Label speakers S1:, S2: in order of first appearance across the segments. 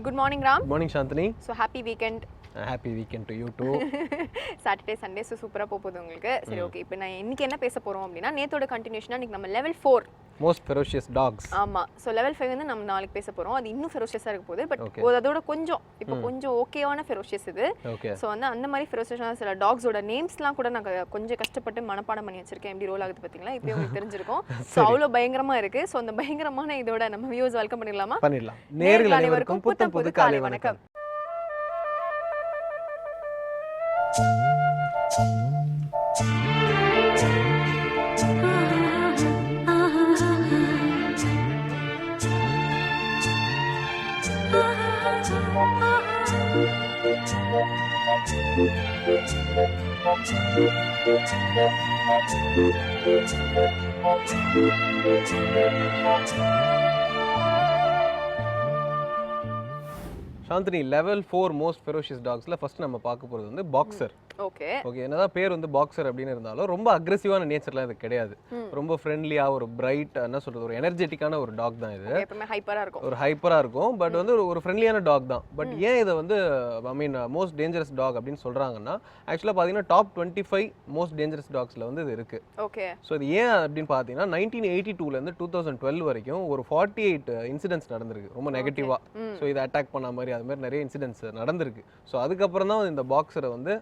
S1: Good morning, Ram.
S2: Good morning, Shantini.
S1: So happy weekend.
S2: Happy weekend to you too.
S1: Saturday, Sunday சூப்பரா போகுது உங்களுக்கு. சரி okay. இப்போ நான் இன்னைக்கு என்ன பேச போறோம் அப்படினா நேத்தோட கண்டினியூஷனா இன்னைக்கு நம்ம level 4
S2: most ferocious dogs.
S1: ஆமா. So level 5 வந்து நம்ம நாளைக்கு பேச போறோம். அது இன்னும் ferociousா இருக்க போகுது. பட் அதோட கொஞ்சம் இப்போ கொஞ்சம் ஓகேவான ferocious இது. So வந்து அந்த மாதிரி ferociousான சில டாக்ஸோட நேம்ஸ்லாம் கூட நான் கொஞ்சம் கஷ்டப்பட்டு மனப்பாடம் பண்ணி வச்சிருக்கேன். எப்படி ரோல் ஆகுது பாத்தீங்களா? இப்போ உங்களுக்கு தெரிஞ்சிருக்கும். So அவ்வளவு பயங்கரமா இருக்கு. So அந்த பயங்கரமான இதோட நம்ம வியூஸ் வெல்கம் பண்ணிடலாமா?
S2: பண்ணிடலாம். நேயர்கள் அனைவருக்கும் புத்தம் புது காலை வணக்கம். சாந்தினி, level 4 most ferocious dogsல ஃபர்ஸ்ட் நம்ம பார்க்க போறது வந்து பாக்ஸர். ஓகே என்னதான் பேர் வந்து பாக்ஸர் அப்படின்னு இருந்தாலும் ரொம்ப அக்ரெசிவான நேச்சர்லாம் இது கிடையாது. ரொம்ப ஃப்ரெண்ட்லியா ஒரு பிரைட் என்ன சொல்றது ஒரு எனர்ஜெட்டிக்கான ஒரு டாக் தான் இது.
S1: எப்பவுமே ஹைப்பரா இருக்கும்.
S2: ஒரு ஹைப்பரா இருக்கும். பட் வந்து ஒரு ஃப்ரெண்ட்லியான டாக் தான். பட் ஏன் இதை வந்து ஐ மீன் மோஸ்ட் டேஞ்சரஸ் டாக் அப்படின்னு சொல்றாங்கன்னா ஆக்சுவலா பாத்தீங்கன்னா டாப் 25 மோஸ்ட் டேஞ்சரஸ் டாக்ஸ்ல வந்து இது இருக்கு.
S1: ஓகே
S2: ஸோ இது ஏன் அப்படின்னு பார்த்தீங்கன்னா 1982ல இருந்து 2012 வரைக்கும் ஒரு 48 இன்சிடென்ட்ஸ் நடந்திருக்கு ரொம்ப நெகட்டிவா. ஸோ இதை அட்டாக் பண்ண மாதிரி அது மாதிரி நிறைய இன்சிடென்ட்ஸ் நடந்திருக்கு. ஸோ அதுக்கப்புறம் தான் இந்த பாக்ஸரை வந்து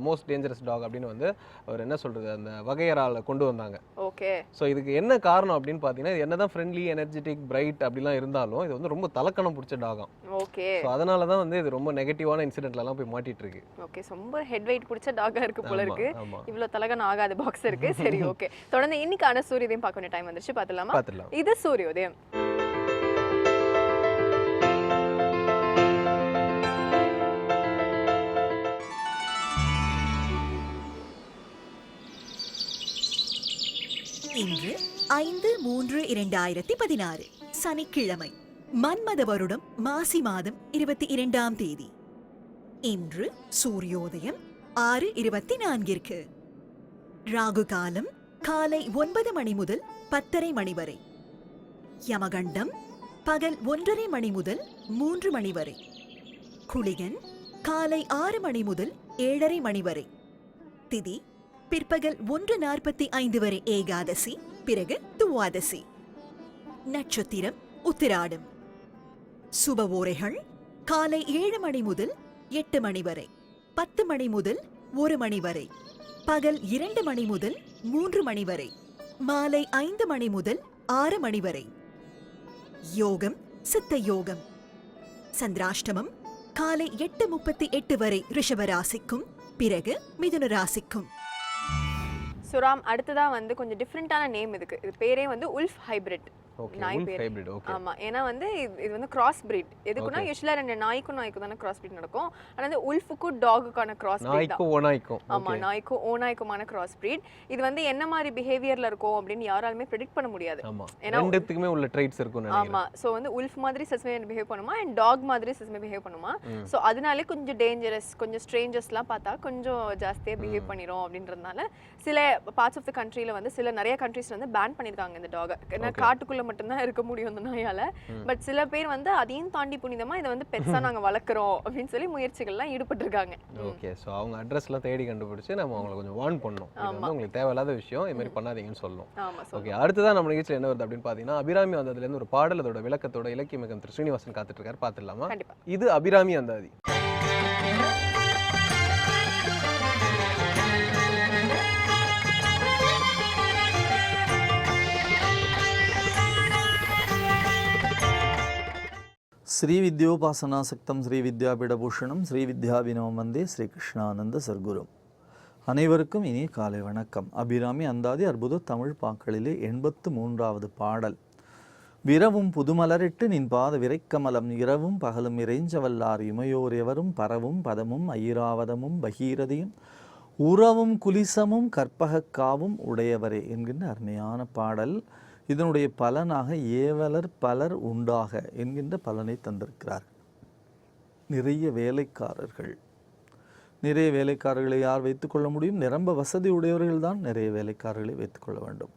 S2: மோஸ்ட் டேஞ்சரஸ் டாக் அப்படின்னு வந்து அவர் என்ன சொல்றது அந்த வகையறால கொண்டு வந்தாங்க.
S1: ஓகே
S2: ஸோ இதுக்கு என்ன காரணம் அப்படின்னு பார்த்தீங்கன்னா இது என்னதான் ஃப்ரெண்ட்லி எனர்ஜெட்டிக் பிரைட் அப்படிலாம் இருந்தாலும் இது வந்து ரொம்ப தலக்கணம் பிடிச்ச டாகம்.
S1: ஓகே
S2: ஸோ அதனால தான் வந்து இது ரொம்ப நெகட்டிவான இன்சிடென்ட்லாம் போய் மாட்டிட்டு இருக்கு.
S1: ஓகே ரொம்ப ஹெட் வெயிட் பிடிச்ச டாகா இருக்கு போல இருக்கு. இவ்வளவு தலகணம் ஆகாத பாக்ஸ் இருக்கு. சரி ஓகே தொடர்ந்து இன்னைக்கான சூரியோதயம் பார்க்க வேண்டிய டைம் வந்துருச்சு. பார்த்துடலாமா? இது சூரியோதயம்.
S3: இன்று 5/3/2016 சனிக்கிழமை, மன்மத வருடம் மாசி மாதம் 22ஆம் தேதி. இன்று சூரியோதயம் 6:24 ராகு காலம் காலை 9 மணி முதல் 10:30 மணி வரை. யமகண்டம் பகல் 1:30 மணி முதல் 3 மணி வரை. குளிகன் காலை 6 மணி முதல் 7:30 மணி வரை. திதி பிற்பகல் 1:45 வரை ஏகாதசி, பிறகு துவாதசி. நட்சத்திரம் உத்திராடம். சுப ஓரைகள் காலை 7 மணி முதல் 8 மணி வரை, 10 மணி முதல் 1 மணி வரை, பகல் 2 மணி முதல் 3 மணி வரை, மாலை 5 மணி முதல் 6 மணி வரை. யோகம் சித்த யோகம். சந்திராஷ்டமம் காலை 8:38 வரை ரிஷபராசிக்கும், பிறகு மிதுன ராசிக்கும்.
S1: சுராம் அடுத்ததா வந்து கொஞ்சம் டிஃப்ரெண்டான நேம் இதுக்கு. இது பேரே வந்து உல்ஃப் ஹைபிரிட். நாய் பேர். ஆமா ஏன்னா வந்து இது வந்து கிராஸ் பிரீட். எதுக்குன்னா யூசுவலா ரெண்டு நாய்க்கும் தான கிராஸ் பிரீட் நடக்கும். ஆனா வந்து உல்ஃபுக்கும் டாகுக்கான கிராஸ் பிரீட் தான்.
S2: ஓநாய்க்கும்.
S1: ஆமா நாய்க்கும் ஓநாய்க்குமான கிராஸ் பிரீட். இது வந்து என்ன மாதிரி பிஹேவியர்ல இருக்கும் அப்படின்னு யாராலுமே ப்ரெடிக்ட் பண்ண முடியாது.
S2: ஏன்னா ரெண்டுத்துக்குமே உள்ள ட்ரைட்ஸ் இருக்கும் நினைக்கிறேன்.
S1: ஆமா சோ வந்து உல்ஃப் மாதிரி சஸ்மே பிஹேவ் பண்ணுமா அண்ட் டாக் மாதிரி சஸ்மே பிஹேவ் பண்ணுமா. சோ அதனாலே கொஞ்சம் டேஞ்சரஸ், கொஞ்சம் ஸ்ட்ரேஞ்சர்ஸ்லாம் பார்த்தா கொஞ்சம் ஜாஸ்தியா பிஹேவ் பண்ணிரும் அப்படின்றதுனால சில பார்ட்ஸ் ஆஃப் தி கண்ட்ரில வந்து நிறைய கண்ட்ரீஸ்ல வந்து பேன் பண்ணிருக்காங்க இந்த டாக். ஏன்னா காட்டுக்குள்ள மட்டும்தான் இருக்க முடியும் அந்த நாயால. பட் சில பேர் வந்து அதையும் தாண்டி புனிதமா இதை வந்து பெருசா நாங்க வளர்க்குறோம் அப்படின்னு சொல்லி முயற்சிகள்லாம் ஈடுபட்டு இருக்காங்க.
S2: ஓகே சோ அவங்க அட்ரஸ்லாம் தேடி கண்டுபிடிச்சு நம்ம அவங்களை கொஞ்சம் வார்ன் பண்ணணும். இது வந்து உங்களுக்கு தேவையில்லாத விஷயம், இது மாதிரி பண்ணாதீங்கன்னு சொல்லணும். ஓகே அடுத்ததான் நம்ம நிகழ்ச்சியில் என்ன வருது அப்படின்னு பாத்தீங்கன்னா அபிராமி அந்தாதில இருந்து ஒரு பாடல் அதோட விளக்கத்தோட இலக்கிய மிகம் திரு ஸ்ரீனிவாசன் காத்துட்டு இருக்காரு. பாத்துடலாமா? இது அபிராமி அந்தாதி.
S4: ஸ்ரீ வித்யோபாசனாசக்தம் ஸ்ரீ வித்யாபீடபூஷணம் ஸ்ரீ வித்யாபினவம் வந்தே ஸ்ரீ கிருஷ்ணானந்த சர்க்குரும். அனைவருக்கும் இனி காலை வணக்கம். அபிராமி அந்தாதி அற்புத தமிழ் பாக்களிலே 83வது பாடல். விரவும் புதுமலரிட்டு நின் பாத விரைக்கமலம் இரவும் பகலும் இறைஞ்சவல்லார் இமையோர் எவரும் பரவும் பதமும் ஐராவதமும் பகீரதியும் உறவும் குலிசமும் கற்பகக்காவும் உடையவரே என்கின்ற அருமையான பாடல். இதனுடைய பலனாக ஏவலர் பலர் உண்டாக என்கின்ற பலனை தந்திருக்கிறார். நிறைய வேலைக்காரர்களை யார் வைத்துக்கொள்ள முடியும்? நிரம்ப வசதி உடையவர்கள் தான் நிறைய வேலைக்காரர்களை வைத்துக்கொள்ள வேண்டும்.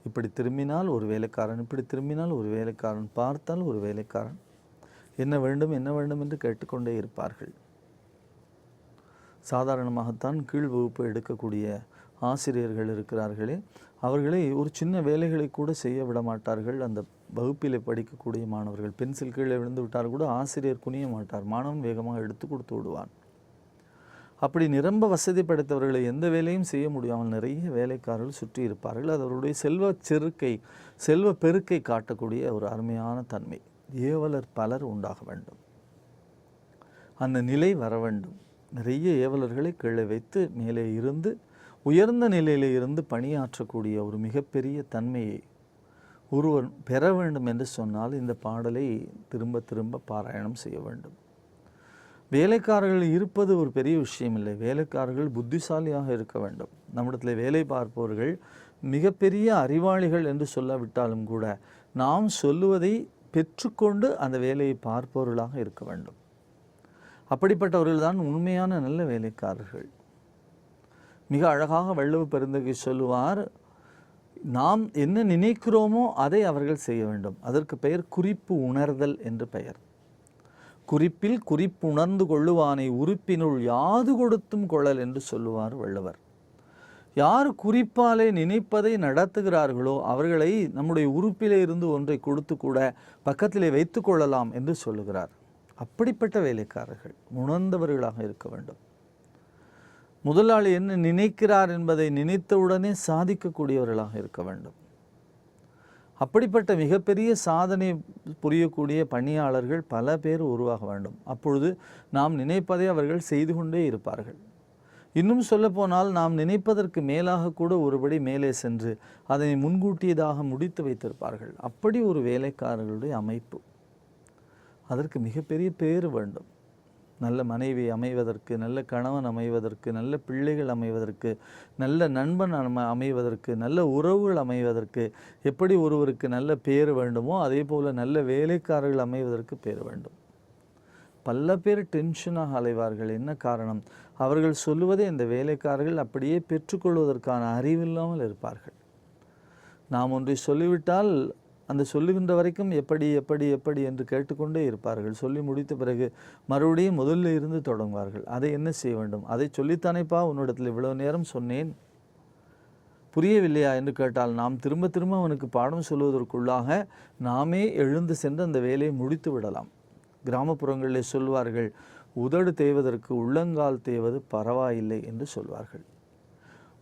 S4: இப்படி திரும்பினால் ஒரு வேலைக்காரன், இப்படி திரும்பினால் ஒரு வேலைக்காரன், பார்த்தால் ஒரு வேலைக்காரன், என்ன வேண்டும் என்ன வேண்டும் என்று கேட்டுக்கொண்டே இருப்பார்கள். சாதாரணமாகத்தான் கீழ் வகுப்பு எடுக்கக்கூடிய ஆசிரியர்கள் இருக்கிறார்களே, அவர்களை ஒரு சின்ன வேலைகளை கூட செய்ய விட மாட்டார்கள். அந்த வகுப்பிலே படிக்கக்கூடிய மாணவர்கள் பென்சில் கீழே விழுந்து விட்டால் கூட ஆசிரியர் குனிய மாட்டார், மாணவன் வேகமாக எடுத்து கொடுத்து விடுவான். அப்படி நிரம்ப வசதி படைத்தவர்களை எந்த வேலையும் செய்ய முடியாமல் நிறைய வேலைக்காரர்கள் சுற்றி இருப்பார்கள். அது அவருடைய செல்வ பெருக்கை காட்டக்கூடிய ஒரு அருமையான தன்மை. ஏவலர் பலர் உண்டாக வேண்டும், அந்த நிலை வர வேண்டும். நிறைய ஏவலர்களை கீழே வைத்து மேலே இருந்து உயர்ந்த நிலையிலே இருந்து பணியாற்றக்கூடிய ஒரு மிகப்பெரிய தன்மையை ஒருவர் பெற வேண்டும் என்று சொன்னால் இந்த பாடலை திரும்ப திரும்ப பாராயணம் செய்ய வேண்டும். வேலைக்காரர்கள் இருப்பது ஒரு பெரிய விஷயம் இல்லை. வேலைக்காரர்கள் புத்திசாலியாக இருக்க வேண்டும். நம்மிடத்தில் வேலை பார்ப்பவர்கள் மிகப்பெரிய அறிவாளிகள் என்று சொல்லாவிட்டாலும் கூட நாம் சொல்லுவதை பெற்றுக்கொண்டு அந்த வேலையை பார்ப்பவர்களாக இருக்க வேண்டும். அப்படிப்பட்டவர்கள் தான் உண்மையான நல்ல வேலைக்காரர்கள். மிக அழகாக வள்ளுவ பெருந்தகை சொல்லுவார், நாம் என்ன நினைக்கிறோமோ அதை அவர்கள் செய்ய வேண்டும். அதற்கு பெயர் குறிப்பு உணர்தல் என்று பெயர். குறிப்பில் குறிப்புணர்ந்து கொள்ளுவானை உறுப்பினுள் யாது கொடுத்தும் கொள்ளல் என்று சொல்லுவார் வள்ளுவர். யார் குறிப்பாலே நினைப்பதை நடத்துகிறார்களோ அவர்களை நம்முடைய உறுப்பிலே இருந்து ஒன்றை கொடுத்து கூட பக்கத்திலே வைத்து கொள்ளலாம் என்று சொல்லுகிறார். அப்படிப்பட்ட வேலைக்காரர்கள் உணர்ந்தவர்களாக இருக்க வேண்டும். முதலாளி என்ன நினைக்கிறார் என்பதை நினைத்தவுடனே சாதிக்கக்கூடியவர்களாக இருக்க வேண்டும். அப்படிப்பட்ட மிகப்பெரிய சாதனை புரியக்கூடிய பணியாளர்கள் பல பேர் உருவாக வேண்டும். அப்பொழுது நாம் நினைப்பதை அவர்கள் செய்து கொண்டே இருப்பார்கள். இன்னும் சொல்லப்போனால் நாம் நினைப்பதற்கு மேலாக கூட ஒருபடி மேலே சென்று அதனை முன்கூட்டியதாக முடித்து வைத்திருப்பார்கள். அப்படி ஒரு வேலைக்காரர்களுடைய அமைப்பு. அதற்கு மிகப்பெரிய பேறு வேண்டும். நல்ல மனைவி அமைவதற்கு, நல்ல கணவன் அமைவதற்கு, நல்ல பிள்ளைகள் அமைவதற்கு, நல்ல நண்பன் அமைவதற்கு, நல்ல உறவுகள் அமைவதற்கு எப்படி ஒருவருக்கு நல்ல பேர் வேண்டுமோ அதே போல் நல்ல வேலைக்காரர்கள் அமைவதற்கு பேர் வேண்டும். பல பேர் டென்ஷனாக அலைவார்கள். என்ன காரணம்? அவர்கள் சொல்லுவதை இந்த வேலைக்காரர்கள் அப்படியே பெற்றுக்கொள்வதற்கான அறிவில்லாமல் இருப்பார்கள். நாம் ஒன்றை சொல்லிவிட்டால் அந்த சொல்லுகின்ற வரைக்கும் எப்படி எப்படி எப்படி என்று கேட்டுக்கொண்டே இருப்பார்கள். சொல்லி முடித்த பிறகு மறுபடியும் முதல்ல இருந்து தொடங்குவார்கள். அதை என்ன செய்ய வேண்டும்? அதை சொல்லித்தானேப்பா உன்னிடத்தில் இவ்வளவு நேரம் சொன்னேன், புரியவில்லையா என்று கேட்டால் நாம் திரும்ப திரும்ப அவனுக்கு பாடம் சொல்வதற்குள்ளாக நாமே எழுந்து சென்று அந்த வேலையை முடித்து விடலாம். கிராமப்புறங்களில் சொல்வார்கள், உதடு தேய்வதற்கு உள்ளங்கால் தேய்வது பரவாயில்லை என்று சொல்வார்கள்.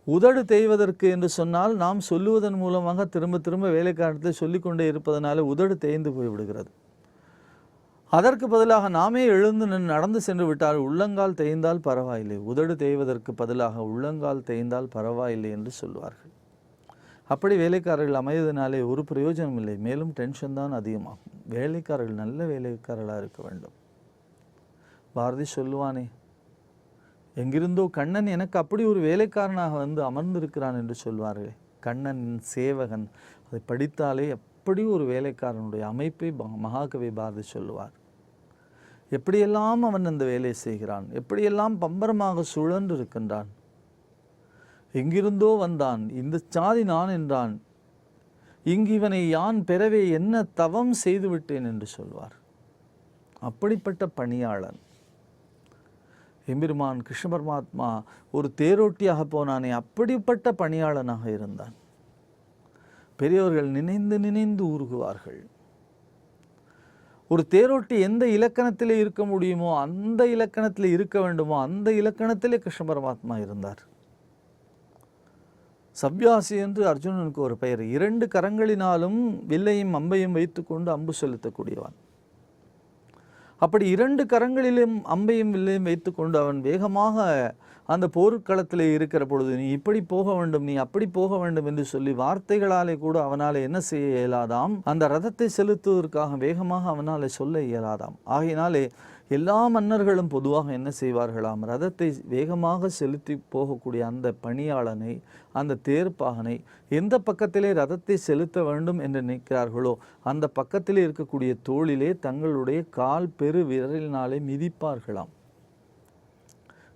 S4: உதடு தேய்வதற்கு என்று சொன்னால் நாம் சொல்லுவதன் மூலமாக திரும்ப திரும்ப வேலைக்காரத்தில் சொல்லிக்கொண்டே இருப்பதனால உதடு தேய்ந்து போய்விடுகிறது. அதற்கு பதிலாக நாமே எழுந்து நடந்து சென்று விட்டால் உள்ளங்கால் தேய்ந்தால் பரவாயில்லை, உதடு தேய்வதற்கு பதிலாக உள்ளங்கால் தேய்ந்தால் பரவாயில்லை என்று சொல்வார்கள். அப்படி வேலைக்காரர்கள் அமைவதனாலே ஒரு பிரயோஜனம் இல்லை, மேலும் டென்ஷன் தான் அதிகமாகும். வேலைக்காரர்கள் நல்ல வேலைக்காரர்களாக இருக்க வேண்டும். பாரதி சொல்லுவானே, எங்கிருந்தோ கண்ணன் எனக்கு அப்படி ஒரு வேலைக்காரனாக வந்து அமர்ந்திருக்கிறான் என்று சொல்வார்களே. கண்ணன் சேவகன், அதை படித்தாலே அப்படி ஒரு வேலைக்காரனுடைய அமைப்பை மகாகவி பாரதி சொல்லுவார். எப்படியெல்லாம் அவன் அந்த வேலையை செய்கிறான், எப்படியெல்லாம் பம்பரமாக சுழன்று இருக்கின்றான். எங்கிருந்தோ வந்தான், இந்த சாதி நான் என்றான், இங்கு இவனை யான் பெறவே என்ன தவம் செய்து விட்டேன் என்று சொல்வார். அப்படிப்பட்ட பணியாளன் எம்பெருமான் கிருஷ்ண பரமாத்மா ஒரு தேரோட்டியாக போனானே, அப்படிப்பட்ட பணியாளனாக இருந்தான். பெரியவர்கள் நினைந்து நினைந்து உருகுவார்கள். ஒரு தேரோட்டி எந்த இலக்கணத்திலே இருக்க முடியுமோ அந்த இலக்கணத்திலே இருக்க வேண்டுமோ அந்த இலக்கணத்திலே கிருஷ்ண பரமாத்மா இருந்தார். சவ்யாசி என்று அர்ஜுனனுக்கு ஒரு பெயர். 2 கரங்களினாலும் வில்லையும் அம்பையும் வைத்துக்கொண்டு அம்பு செலுத்தக்கூடியவன். அப்படி 2 கரங்களிலும் அம்பையும் வில்லையும் வைத்துக்கொண்டு அவன் வேகமாக அந்த போர்க்களத்தில் இருக்கிற பொழுது நீ இப்படி போக வேண்டும், நீ அப்படி போக வேண்டும் என்று சொல்லி வார்த்தைகளாலே கூட அவனால் என்ன செய்ய இயலாதாம். அந்த ரதத்தை செலுத்துவதற்காக வேகமாக அவனால் சொல்ல இயலாதாம். ஆகையினாலே எல்லா மன்னர்களும் பொதுவாக என்ன செய்வார்களாம், ரதத்தை வேகமாக செலுத்தி போகக்கூடிய அந்த பணியாளனை, அந்த தேர்ப்பாகனை எந்த பக்கத்திலே ரதத்தை செலுத்த வேண்டும் என்று நினைக்கிறார்களோ அந்த பக்கத்திலே இருக்கக்கூடிய தோளிலே தங்களுடைய கால் பெரு விரலினாலே மிதிப்பார்களாம்.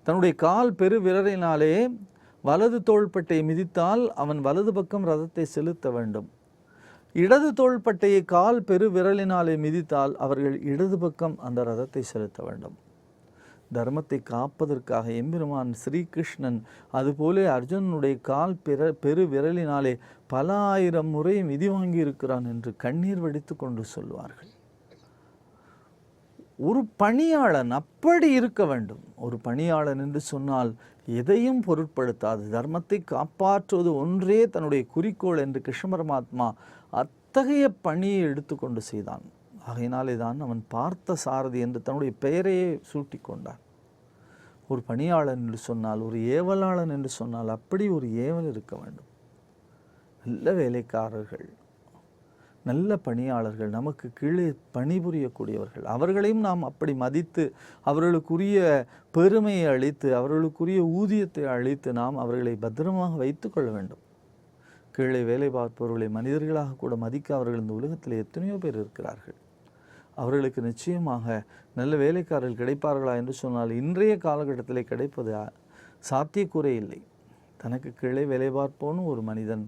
S4: தன்னுடைய கால் பெரு விரலினாலே வலது தோள்பட்டை மிதித்தால் அவன் வலது பக்கம் ரதத்தை செலுத்த வேண்டும். இடது தோள்பட்டையை கால் பெரு விரலினாலே மிதித்தால் அவர்கள் இடது பக்கம் அந்த ரதத்தை செலுத்த வேண்டும். தர்மத்தை காப்பதற்காக எம்பெருமான் ஸ்ரீகிருஷ்ணன் அதுபோல அர்ஜுனனுடைய கால் பெரு விரலினாலே பல ஆயிரம் முறை மிதி வாங்கி இருக்கிறான் என்று கண்ணீர் வடித்து கொண்டு சொல்வார்கள். ஒரு பணியாளன் அப்படி இருக்க வேண்டும். ஒரு பணியாளன் என்று சொன்னால் எதையும் பொருட்படுத்தாது, தர்மத்தை காப்பாற்றுவது ஒன்றே தன்னுடைய குறிக்கோள் என்று கிருஷ்ண பரமாத்மா அத்தகைய பணியை எடுத்துக்கொண்டு செய்தான். ஆகையினாலே தான் அவன் பார்த்த சாரதி என்று தன்னுடைய பெயரையே சூட்டி கொண்டான். ஒரு பணியாளன் என்று சொன்னால், ஒரு ஏவலாளன் என்று சொன்னால் அப்படி ஒரு ஏவல் இருக்க வேண்டும். நல்ல வேலைக்காரர்கள், நல்ல பணியாளர்கள், நமக்கு கீழே பணிபுரியக்கூடியவர்கள், அவர்களையும் நாம் அப்படி மதித்து அவர்களுக்குரிய பெருமையை அளித்து அவர்களுக்குரிய ஊதியத்தை அளித்து நாம் அவர்களை பத்திரமாக வைத்து கொள்ள வேண்டும். கீழே வேலை பார்ப்பவர்களை மனிதர்களாக கூட மதிக்க அவர்கள் இந்த உலகத்தில் எத்தனையோ பேர் இருக்கிறார்கள். அவர்களுக்கு நிச்சயமாக நல்ல வேலைக்காரர்கள் கிடைப்பார்களா என்று சொன்னால் இன்றைய காலகட்டத்தில் கிடைப்பது சாத்தியக்கூறே இல்லை. தனக்கு கீழே வேலை பார்ப்போன்னு ஒரு மனிதன்,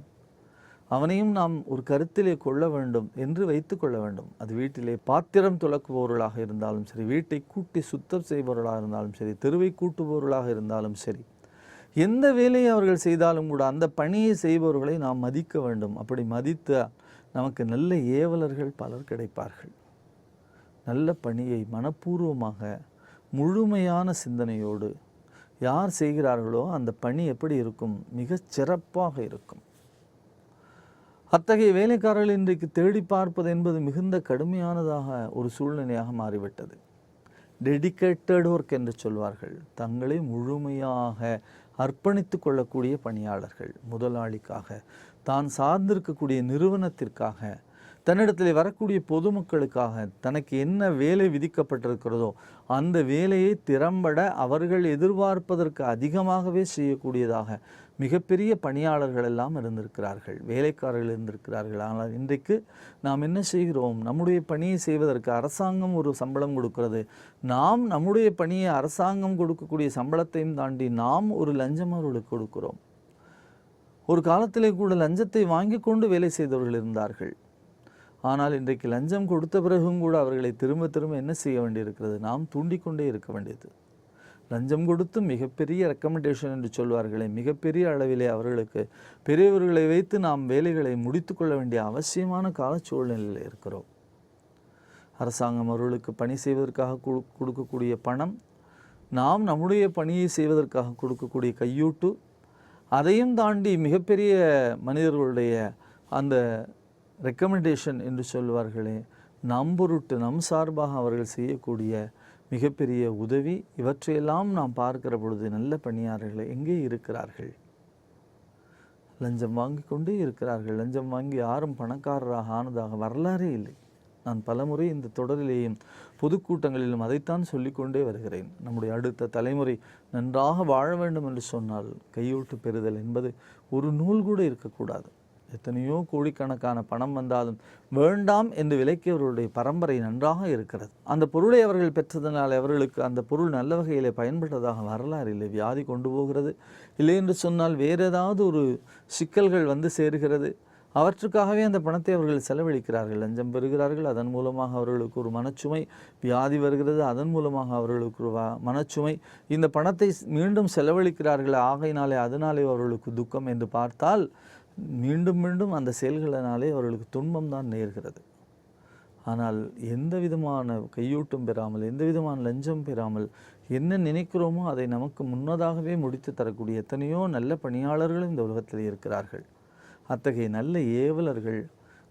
S4: அவனையும் நாம் ஒரு கருத்திலே கொள்ள வேண்டும் என்று வைத்து கொள்ள வேண்டும். அது வீட்டிலே பாத்திரம் துலக்குபவர்களாக இருந்தாலும் சரி, வீட்டை கூட்டி சுத்தம் செய்பவர்களாக இருந்தாலும் சரி, தெருவை கூட்டுபவர்களாக இருந்தாலும் சரி, எந்த வேலையை அவர்கள் செய்தாலும் கூட அந்த பணியை செய்பவர்களை நாம் மதிக்க வேண்டும். அப்படி மதித்த நமக்கு நல்ல ஏவலர்கள் பலர் கிடைப்பார்கள். நல்ல பணியை மனப்பூர்வமாக முழுமையான சிந்தனையோடு யார் செய்கிறார்களோ அந்த பணி எப்படி இருக்கும்? மிகச் சிறப்பாக இருக்கும். அத்தகைய வேலைக்காரர்கள் இன்றைக்கு தேடி பார்ப்பது என்பது மிகுந்த கடுமையானதாக ஒரு சூழ்நிலையாக மாறிவிட்டது. டெடிகேட்டட் ஒர்க் என்று சொல்வார்கள். தங்களை முழுமையாக அர்ப்பணித்து கொள்ளக்கூடிய பணியாளர்கள், முதலாளிக்காக, தான் சார்ந்திருக்கக்கூடிய நிறுவனத்திற்காக, தன்னிடத்தில் வரக்கூடிய பொதுமக்களுக்காக தனக்கு என்ன வேலை விதிக்கப்பட்டிருக்கிறதோ அந்த வேலையை திறம்பட அவர்கள் எதிர்பார்ப்பதற்கு அதிகமாகவே செய்யக்கூடியதாக மிகப்பெரிய பணியாளர்கள் எல்லாம் இருந்திருக்கிறார்கள், வேலைக்காரர்கள் இருந்திருக்கிறார்கள். ஆனால் இன்றைக்கு நாம் என்ன செய்கிறோம்? நம்முடைய பணியை செய்வதற்கு அரசாங்கம் ஒரு சம்பளம் கொடுக்கிறது. நாம் நம்முடைய பணியை அரசாங்கம் கொடுக்கக்கூடிய சம்பளத்தையும் தாண்டி நாம் ஒரு லஞ்சம் அவர்களுக்கு கொடுக்கிறோம். ஒரு காலத்திலே கூட லஞ்சத்தை வாங்கி கொண்டு வேலை செய்தவர்கள் இருந்தார்கள். ஆனால் இன்றைக்கு லஞ்சம் கொடுத்த பிறகும் கூட அவர்களை திரும்ப திரும்ப என்ன செய்ய வேண்டியிருக்கிறது? நாம் தூண்டிக்கொண்டே இருக்க வேண்டியது. லஞ்சம் கொடுத்து மிகப்பெரிய ரெக்கமெண்டேஷன் என்று சொல்வார்களே, மிகப்பெரிய அளவிலே அவர்களுக்கு பெரியவர்களை வைத்து நாம் வேலைகளை முடித்து கொள்ள வேண்டிய அவசியமான கால சூழ்நிலையில் இருக்கிறோம். அரசாங்கம் அவர்களுக்கு பணி செய்வதற்காக கொடுக்கக்கூடிய பணம், நாம் நம்முடைய பணியை செய்வதற்காக கொடுக்கக்கூடிய கையூட்டு, அதையும் தாண்டி மிகப்பெரிய மனிதர்களுடைய அந்த ரெக்கமெண்டேஷன் என்று சொல்வார்களே, நம் பொருட்டு நம் சார்பாக அவர்கள் செய்யக்கூடிய மிகப்பெரிய உதவி, இவற்றையெல்லாம் நாம் பார்க்கிற பொழுது நல்ல பணியாளர்கள் எங்கே இருக்கிறார்கள்? லஞ்சம் வாங்கி கொண்டே இருக்கிறார்கள். லஞ்சம் வாங்கி யாரும் பணக்காரராக ஆனதாக வரலாறே இல்லை. நான் பலமுறை இந்த தொடரிலேயும் பொதுக்கூட்டங்களிலும் அதைத்தான் சொல்லிக்கொண்டே வருகிறேன். நம்முடைய அடுத்த தலைமுறை நன்றாக வாழ வேண்டும் என்று சொன்னால் கையூட்டு பெறுதல் என்பது ஒரு நூல் கூட இருக்கக்கூடாது. எத்தனையோ கோடிக்கணக்கான பணம் வந்தாலும் வேண்டாம் என்று விலக்கியவர்களுடைய பரம்பரை நன்றாக இருக்கிறது. அந்த பொருளை அவர்கள் பெற்றதனால் அவர்களுக்கு அந்த பொருள் நல்ல வகையில் பயன்பட்டதாக வரலாறு இல்லை. வியாதி கொண்டு போகிறது, இல்லை என்று சொன்னால் வேறு ஏதாவது ஒரு சிக்கல்கள் வந்து சேருகிறது. அவற்றுக்காகவே அந்த பணத்தை அவர்கள் செலவழிக்கிறார்கள், லஞ்சம் பெறுகிறார்கள். அதன் மூலமாக அவர்களுக்கு ஒரு மனச்சுமை, வியாதி வருகிறது, அதன் மூலமாக அவர்களுக்கு ஒரு மனச்சுமை. இந்த பணத்தை மீண்டும் செலவழிக்கிறார்கள், ஆகையினாலே அதனாலே அவர்களுக்கு துக்கம் என்று பார்த்தால் மீண்டும் மீண்டும் அந்த செயல்களினாலே அவர்களுக்கு துன்பம் தான் நேர்கிறது. ஆனால் எந்த விதமான கையூட்டும் பெறாமல், எந்த விதமான லஞ்சம் பெறாமல் என்ன நினைக்கிறோமோ அதை நமக்கு முன்னதாகவே முடித்து தரக்கூடிய எத்தனையோ நல்ல பணியாளர்கள் இந்த உலகத்தில் இருக்கிறார்கள். அத்தகைய நல்ல ஏவலர்கள்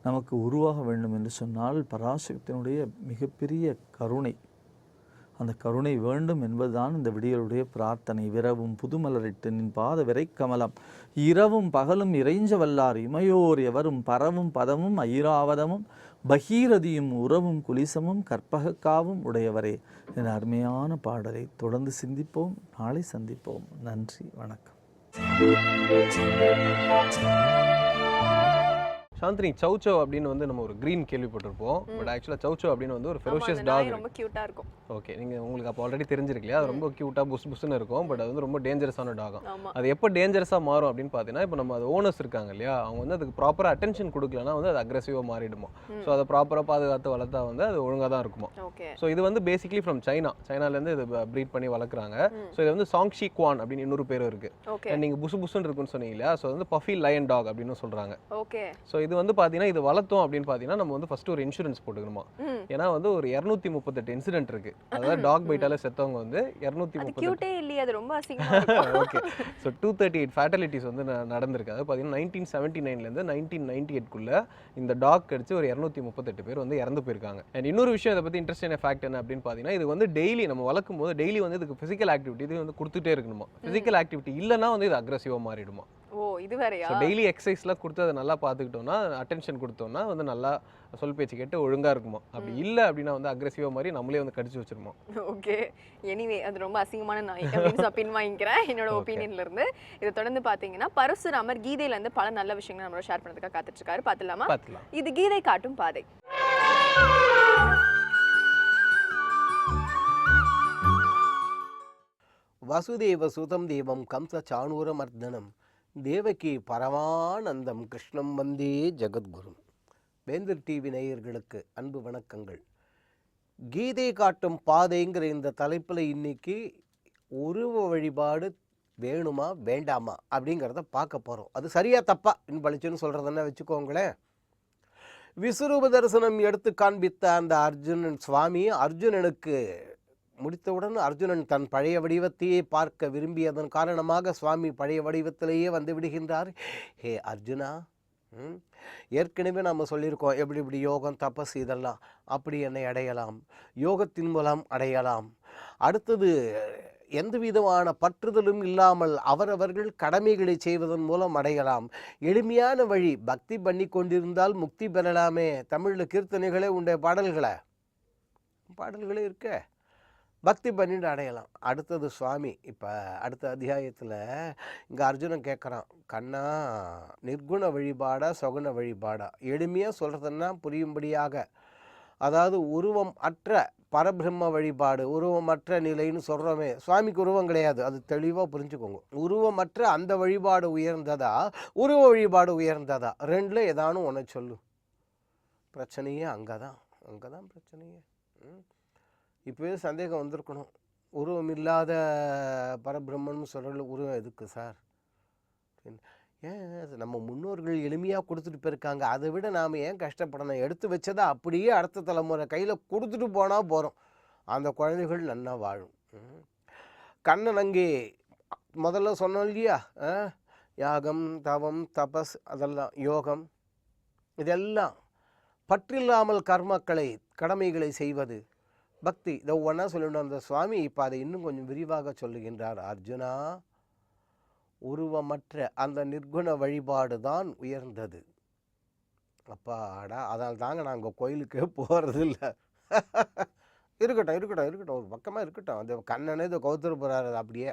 S4: நமக்கு உருவாக வேண்டும் என்று சொன்னால் பராசக்தியினுடைய மிகப்பெரிய கருணை, அந்த கருணை வேண்டும் என்பதுதான் இந்த விடியலுடைய பிரார்த்தனை. விரவும் புதுமலரிட்டு நின் பாத விரை கமலம், இரவும் பகலும் இறைஞ்ச வல்லார் இமையோர் எவரும் பரவும் பதமும் ஐராவதமும் பகீரதியும் உறவும் குலிசமும் கற்பகக்காவும் உடையவரே என அருமையான பாடலை தொடர்ந்து சிந்திப்போம். நாளை சந்திப்போம். நன்றி, வணக்கம்.
S2: சாந்தினி, சௌச்சோ அப்படின்னு வந்து நம்ம ஒரு கிரீன் கேள்விப்பட்டிருப்போம். பட் ஆக்சுவலாக சௌச்சோ அப்படின்னு வந்து ஒரு ஃபெரோஷியஸ் டாக்.
S1: ரொம்ப கியூட்டா இருக்கும்.
S2: ஓகே, நீங்கள் உங்களுக்கு அப்போ ஆல்ரெடி தெரிஞ்சிருக்கு இல்லையா? அது ரொம்ப க்யூட்டாக புஸ்னு இருக்கும். பட் அது வந்து ரொம்ப டேஞ்சரஸான டாகும்.
S1: ஆமா.
S2: அது எப்போ டேஞ்சரஸாக மாறும் அப்படின்னு பார்த்தீங்கன்னா, இப்போ நம்ம அது ஓனர்ஸ் இருக்காங்க இல்லையா, அவங்க வந்து அதுக்கு ப்ராப்பராக அட்டென்ஷன் கொடுக்கலன்னா வந்து அது அக்ரெசிவாக மாறிடுமா. ஸோ அதை ப்ராப்பராக பாதுகாத்து வளர்த்தா வந்து அது ஒழுங்காக தான் இருக்குமா.
S1: ஓகே.
S2: ஸோ இது வந்து பேசிக்லி ஃப்ரம் சைனாலேருந்து இது ப்ரீட் பண்ணி வளர்க்குறாங்க. ஸோ இது வந்து சாங்ஷி குவான் அப்படின்னு இன்னொரு பேர் இருக்குது.
S1: ஓகே.
S2: நீங்கள் புசுன்னு இருக்குன்னு சொன்னீங்க இல்லையா, ஸோ வந்து பஃபி லயன் டாக் அப்படின்னு சொல்கிறாங்க.
S1: ஓகே.
S2: ஸோ இது வந்து பார்த்தீங்கன்னா, இது வளர்த்தோம் அப்படின்னு பார்த்தீங்கன்னா நம்ம வந்து ஃபர்ஸ்ட் ஒரு இன்சூரன்ஸ் போட்டுக்கணுமா. ஏன்னா வந்து ஒரு 238 இன்சிடென்ட் இருக்கு. அதாவது டாக் பைட்டால செத்தவங்க வந்து 238.
S1: கியூட்டே இல்லையே, அது ரொம்ப அசிங்கமா இருக்கு.
S2: ஓகே. ஸோ 238 ஃபேட்டலிட்டிஸ் வந்து நடந்திருக்கு. அது பார்த்தீங்கன்னா 1979லேருந்து 1998க்குள்ள இந்த டாக் கடிச்சு ஒரு 238 பேர் வந்து இறந்து போயிருக்காங்க. அண்ட் இன்னொரு விஷயம் இதை பற்றி இன்ட்ரெஸ்டான ஃபேக்ட் என்ன அப்படின்னு பார்த்தீங்கன்னா, இது வந்து டெய்லி நம்ம வளர்க்கும் போது டெய்லி வந்து இதுக்கு ஃபிசிக்கல் ஆக்டிவிட்டி இது வந்து கொடுத்துட்டே இருக்கணுமா. ஃபிசிக்கல் ஆக்டிவிட்டி இல்லைன்னா வந்து இது அக்ரெசிவாக மாறிடுமா.
S1: ஓ, இது வேறயா?
S2: ஸோ டெய்லி எக்ஸசைஸ்லாம் கொடுத்து அதை நல்லா பார்த்துக்கிட்டோம்னா, அட்டென்ஷன் கொடுத்தோம்னா வந்து நல்லா சொல் பேச்சு கேட்டு ஒழுங்காக இருக்குமா. அப்படி இல்லை அப்படின்னா வந்து அக்ரெசிவாக மாதிரி நம்மளே வந்து கடிச்சு வச்சிருமா.
S1: ஓகே. எனிவே அது ரொம்ப அசிங்கமான நாய் அப்படின்னு நான் பின் வாங்கிக்கிறேன் என்னோட ஒப்பீனியன்ல இருந்து. இதை தொடர்ந்து பார்த்தீங்கன்னா பரசுராமர் கீதையிலேருந்து பல நல்ல விஷயங்கள் நம்மளோட ஷேர் பண்ணுறதுக்காக காத்துட்டு இருக்காரு. பார்த்துலாமா?
S2: பார்த்துலாம்.
S1: இது கீதை காட்டும் பாதை.
S5: வசுதேவ சுதம் தேவம் கம்ச சாணூரமர்தனம் தேவகி பரமானந்தம் கிருஷ்ணம் வந்தே ஜெகத்குரும். வேந்தர் டிவி நேயர்களுக்கு அன்பு வணக்கங்கள். கீதை காட்டும் பாதைங்கிற இந்த தலைப்பில் இன்னைக்கு உருவ வழிபாடு வேணுமா வேண்டாமா அப்படிங்கிறத பார்க்க போகிறோம். அது சரியா தப்பா இன்னும் பழிச்சுன்னு சொல்கிறதுன்னா வச்சுக்கோங்களேன். விஸ்வரூப தரிசனம் எடுத்து காண்பித்த அந்த அர்ஜுனன் சுவாமி அர்ஜுனனுக்கு முடித்தவுடன் அர்ஜுனன் தன் பழைய வடிவத்தையே பார்க்க விரும்பியதன் காரணமாக சுவாமி பழைய வடிவத்திலேயே வந்து விடுகின்றார். ஹே அர்ஜுனா, ஏற்கனவே நம்ம சொல்லியிருக்கோம் எப்படி இப்படி யோகம் தபஸ் இதெல்லாம் அப்படி என்னை அடையலாம், யோகத்தின் மூலம் அடையலாம். அடுத்தது எந்த விதமான பற்றுதலும் இல்லாமல் அவரவர்கள் கடமைகளை செய்வதன் மூலம் அடையலாம். எளிமையான வழி, பக்தி பண்ணி கொண்டிருந்தால் முக்தி பெறலாமே. தமிழில் கீர்த்தனைகளே உண்டைய பாடல்களே இருக்க, பக்தி பண்ணிட்டு அடையலாம். அடுத்தது சுவாமி இப்போ அடுத்த அத்தியாயத்தில் இங்கே அர்ஜுனன் கேட்குறான், கண்ணா நிர்குண வழிபாடா சகுன வழிபாடா? எளிமையாக சொல்கிறதுன்னா புரியும்படியாக, அதாவது உருவம் அற்ற பரபிரம்ம வழிபாடு, உருவமற்ற நிலைன்னு சொல்கிறோமே, சுவாமிக்கு உருவம் கிடையாது, அது தெளிவாக புரிஞ்சுக்கோங்க. உருவமற்ற அந்த வழிபாடு உயர்ந்ததா உருவ வழிபாடு உயர்ந்ததா? ரெண்டில் ஏதானும் ஒன்று சொல்லு. பிரச்சனையே அங்கே தான் பிரச்சனையே. இப்போவே சந்தேகம் வந்திருக்கணும், உருவம் இல்லாத பரபிரம்மன் சொல்கிற உருவம் எதுக்கு சார்? ஏன் நம்ம முன்னோர்கள் எளிமையாக கொடுத்துட்டு போயிருக்காங்க, அதை விட நாம் ஏன் கஷ்டப்படணும்? எடுத்து வச்சதை அப்படியே அடுத்த தலைமுறை கையில் கொடுத்துட்டு போனால் போகிறோம், அந்த குழந்தைகள் நன்னா வாழும். கண்ணன் அங்கே முதல்ல சொன்னோம் இல்லையா, யாகம் தவம் தபஸ் அதெல்லாம் யோகம், இதெல்லாம் பற்றில்லாமல் கர்மக்களை கடமைகளை செய்வது பக்தி. இதை ஒவ்வொன்றா சொல்லணும் அந்த சுவாமி. இப்போ அதை இன்னும் கொஞ்சம் விரிவாக சொல்லுகின்றார். அர்ஜுனா, உருவமற்ற அந்த நிர்குண வழிபாடு தான் உயர்ந்தது. அப்பாடா, அதனால் தாங்க நாங்கள் கோயிலுக்கே போகிறது இல்லை. இருக்கட்டும் ஒரு பக்கமாக இருக்கட்டும், அந்த கண்ணனே இதை கௌத்தர் போகிறாரு அப்படியே.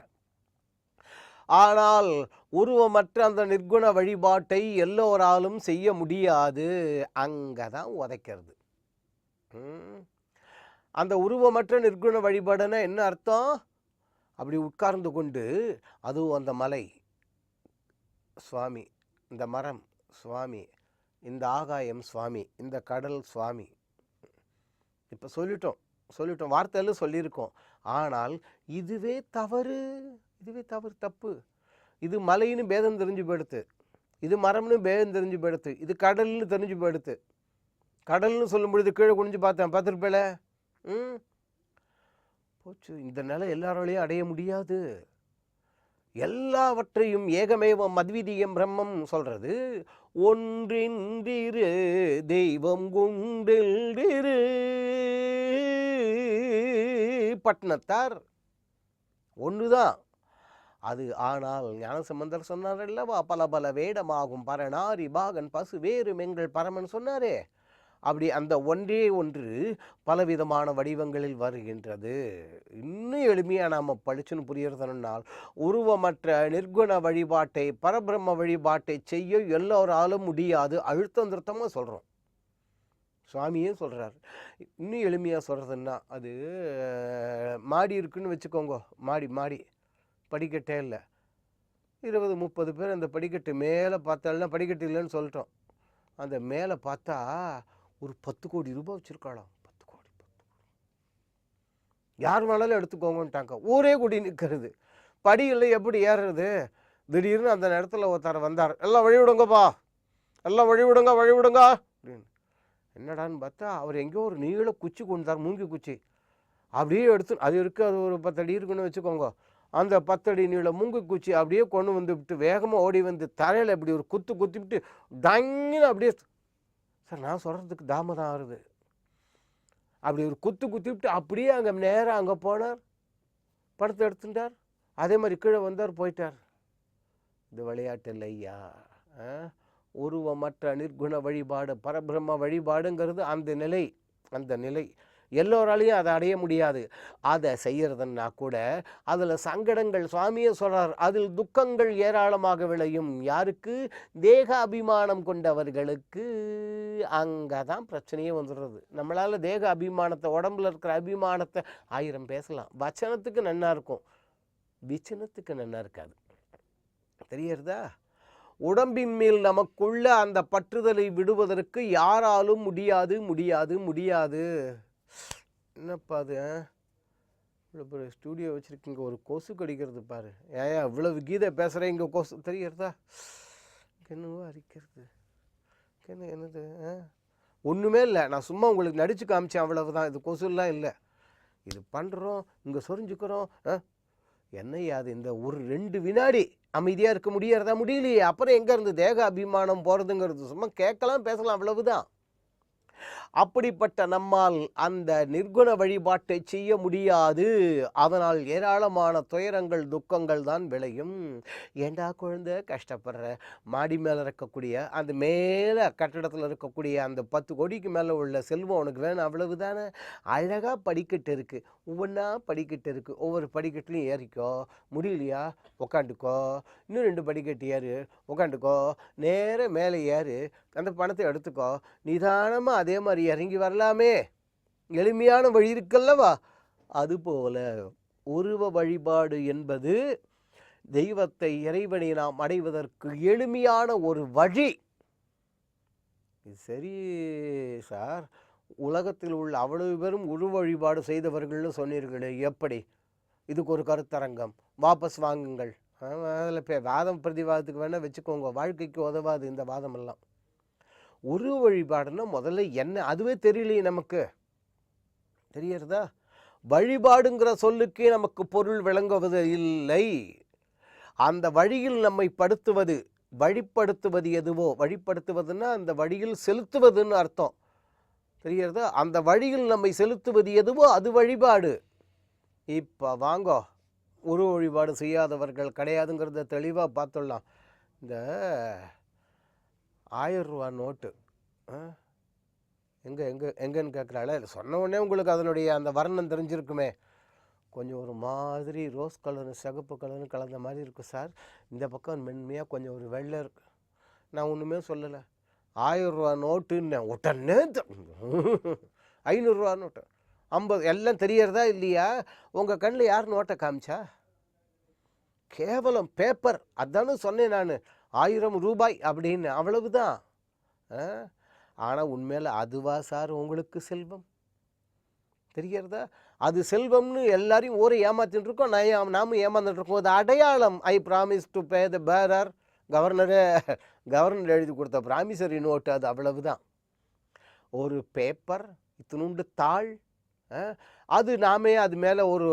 S5: ஆனால் உருவமற்ற அந்த நிர்குண வழிபாட்டை எல்லோராலும் செய்ய முடியாது. அங்கே தான் உதைக்கிறது. அந்த உருவமற்ற நிர்குண வழிபாடுன்னா என்ன அர்த்தம்? அப்படி உட்கார்ந்து கொண்டு, அதுவும் அந்த மலை சுவாமி, இந்த மரம் சுவாமி, இந்த ஆகாயம் சுவாமி, இந்த கடல் சுவாமி. இப்போ சொல்லிட்டோம் வார்த்தையில் சொல்லியிருக்கோம். ஆனால் இதுவே தவறு, தப்பு. இது மலைன்னு பேதம் தெரிஞ்சு போயிடுத்து, இது மரம்னு பேதம் தெரிஞ்சு போயிடுத்து, இது கடல்னு தெரிஞ்சு போயிடுத்து. கடல்னு சொல்லும் பொழுது கீழே குனிஞ்சு பார்த்தேன், பார்த்துருப்பேல. போச்சு, இந்த நிலை எல்லாராலையும் அடைய முடியாது. எல்லாவற்றையும் ஏகமேவம் அத்விதீயம் பிரம்மம் சொல்றது. ஒன்றின்றிரு தெய்வம் குண்டிரு பட்னத்தார் ஒன்றுதான் அது. ஆனால் ஞானசம்பந்தர் சொன்னார் அல்லவா, பல பல வேடமாகும் பரணாரி பாகன் பசு வேறு எங்கள் பரமன் சொன்னாரே. அப்படி அந்த ஒன்றே ஒன்று பலவிதமான வடிவங்களில் வருகின்றது. இன்னும் எளிமையாக நாம் படிச்சுன்னு புரியறதுனால், உருவமற்ற நிர்குண வழிபாட்டை பரபிரம்ம வழிபாட்டை செய்ய எல்லோராலும் முடியாது. அழுத்தம் திருத்தமாக சொல்கிறோம், சுவாமியே சொல்கிறார். இன்னும் எளிமையாக சொல்கிறதுன்னா, அது மாடி இருக்குன்னு வச்சுக்கோங்க. மாடி படிக்கட்டே இல்லை, 20-30 பேர் அந்த படிக்கட்டு மேலே பார்த்தாலும் படிக்கட்டு இல்லைன்னு சொல்லிட்டோம். அந்த மேலே பார்த்தா ஒரு 10 கோடி ரூபாய் வச்சுருக்காளாம். 10 கோடி யார் வேணாலும் எடுத்துக்கோங்கன்ட்டாங்க. ஊரே கூடி நிற்கிறது. படியில் எப்படி ஏறுறது? திடீர்னு அந்த நேரத்தில் ஒருத்தர் வந்தார், எல்லாம் வழி விடுங்கப்பா, எல்லாம் வழி விடுங்க அப்படின்னு. என்னடான்னு பார்த்தா அவர் எங்கேயோ ஒரு நீள குச்சி கொண்டார், மூங்கி குச்சி. அப்படியே எடுத்து, அது இருக்குது, அது ஒரு 10 அடி இருக்குன்னு வச்சுக்கோங்க. அந்த 10 அடி நீள மூங்கி குச்சி அப்படியே கொண்டு வந்துவிட்டு வேகமாக ஓடி வந்து தரையில் இப்படி ஒரு குத்திவிட்டு டங்குன்னு அப்படியே, சார் நான் சொல்கிறதுக்கு தாமதம் ஆகுது, அப்படி ஒரு குத்திவிட்டு அப்படியே அங்கே நேராக அங்கே போனார், படத்தை எடுத்துட்டார். அதே மாதிரி கீழே வந்தார், போயிட்டார். இது விளையாட்டு இல்லையா? உருவமற்ற நிர்குண வழிபாடு பரபிரம்ம வழிபாடுங்கிறது அந்த நிலை எல்லோராலையும் அதை அடைய முடியாது. அதை செய்யறதுன்னா கூட அதில் சங்கடங்கள், சுவாமியே சொல்கிறார், அதில் துக்கங்கள் ஏராளமாக விளையும். யாருக்கு? தேக அபிமானம் கொண்டவர்களுக்கு. அங்கே தான் பிரச்சனையே வந்துடுறது. நம்மளால் தேக அபிமானத்தை, உடம்புல இருக்கிற அபிமானத்தை 1000 பேசலாம், வச்சனத்துக்கு நன்னா இருக்கும், விச்சனத்துக்கு நன்னா இருக்காது. தெரியறதா? உடம்பின் மேல் நமக்குள்ள அந்த பற்றுதலை விடுவதற்கு யாராலும் முடியாது. என்னப்பா அது, இவ்வளோ ஸ்டூடியோ வச்சுருக்கீங்க, ஒரு கொசு கடிக்கிறது பாரு. ஏயா இவ்வளவு கீதை பேசுகிறேன், இங்கே கொசு தெரியறதா? என்னவோ அரிக்கிறது. என்னது? ஒன்றுமே இல்லை, நான் சும்மா உங்களுக்கு நடித்து காமிச்சேன், அவ்வளவுதான். இது கொசுலாம் இல்லை. இது பண்ணுறோம், இங்கே சொரிஞ்சுக்கிறோம். என்னையா அது? இந்த ஒரு 2 வினாடி அமைதியாக இருக்க முடியலையே, அப்புறம் எங்கேருந்து தேக அபிமானம் போகிறதுங்கிறது? சும்மா கேட்கலாம், பேசலாம், அவ்வளவுதான். அப்படிப்பட்ட நம்மால் அந்த நிர்குண வழிபாட்டை செய்ய முடியாது. அதனால் ஏராளமான துயரங்கள், துக்கங்கள் தான் விளையும். ஏண்டா குழந்தை கஷ்டப்படுற? மாடி மேலே இருக்கக்கூடிய அந்த மேலே கட்டிடத்தில் இருக்கக்கூடிய அந்த 10 கோடிக்கு மேலே உள்ள செல்வம் உனக்கு வேணும், அவ்வளவுதானே? அழகாக படிக்கட்டு இருக்குது, ஒவ்வொன்றா படிக்கட்டு இருக்குது. ஒவ்வொரு படிக்கட்டுலையும் ஏறிக்கோ, முடியலையா உக்காண்டுக்கோ, இன்னும் 2 படிக்கட்டு ஏறு, உக்காண்டுக்கோ, நேராக மேலே ஏறு, அந்த பணத்தை எடுத்துக்கோ, நிதானமாக அதே மாதிரி இறங்கி வரலாமே. எளிமையான வழி இருக்கல்லவா? அதுபோல உருவ வழிபாடு என்பது தெய்வத்தை, இறைவனை நாம் அடைவதற்கு எளிமையான ஒரு வழி. இது சரி சார், உலகத்தில் உள்ள அவ்வளவு பேரும் உருவ வழிபாடு செய்தவர்கள்னு சொன்னீர்களே, எப்படி? இதுக்கு ஒரு கருத்தரங்கம், வாபஸ் வாங்குங்கள். அதில் வாதம் பிரதிவாதத்துக்கு வேணால் வச்சுக்கோங்க, வாழ்க்கைக்கு உதவாது இந்த வாதமெல்லாம். உருவ வழிபாடுன்னா முதல்ல என்ன, அதுவே தெரியலையே நமக்கு. தெரியறதா? வழிபாடுங்கிற சொல்லுக்கே நமக்கு பொருள் விளங்குவது இல்லை. அந்த வழியில் நம்மை வழிப்படுத்துவது எதுவோ, வழிப்படுத்துவதுன்னா அந்த வழியில் செலுத்துவதுன்னு அர்த்தம். தெரியறதா? அந்த வழியில் நம்மை செலுத்துவது எதுவோ அது வழிபாடு. இப்போ வாங்கோ, உருவ வழிபாடு செய்யாதவர்கள் கிடையாதுங்கிறத தெளிவாக பார்த்துடலாம். இந்த 1000 ரூபா நோட்டு எங்கன்னு கேட்குறாள். சொன்ன உடனே உங்களுக்கு அதனுடைய அந்த வர்ணம் தெரிஞ்சிருக்குமே. கொஞ்சம் ஒரு மாதிரி ரோஸ் கலரு, சிகப்பு கலரு கலந்த மாதிரி இருக்குது சார். இந்த பக்கம் மென்மையாக கொஞ்சம் ஒரு வெள்ளை இருக்குது. நான் ஒன்றுமே சொல்லலை, 1000 ரூபா நோட்டுன்னு உடனே 500 ரூபா நோட்டு, 50 எல்லாம் தெரியறதா இல்லையா? உங்கள் கண்ணில் யார் நோட்டை காமிச்சா? கேவலம் பேப்பர். அதானு சொன்னேன் நான், 1000 ரூபாய் அப்படின்னு, அவ்வளவுதான். ஆனால் உண்மையில் அதுவா சார் உங்களுக்கு செல்வம்? தெரியறதா? அது செல்வம்னு எல்லாரையும் ஊரை ஏமாத்தின்னு இருக்கோம், நாமும் ஏமாந்துட்டு இருக்கோம். அது அடையாளம். I promise to pay the bearer. Governor எழுதி கொடுத்த ப்ராமிசரி நோட்டு, அது அவ்வளவுதான். ஒரு பேப்பர், இத்தினுண்டு தாள், அது நாமே அது மேலே ஒரு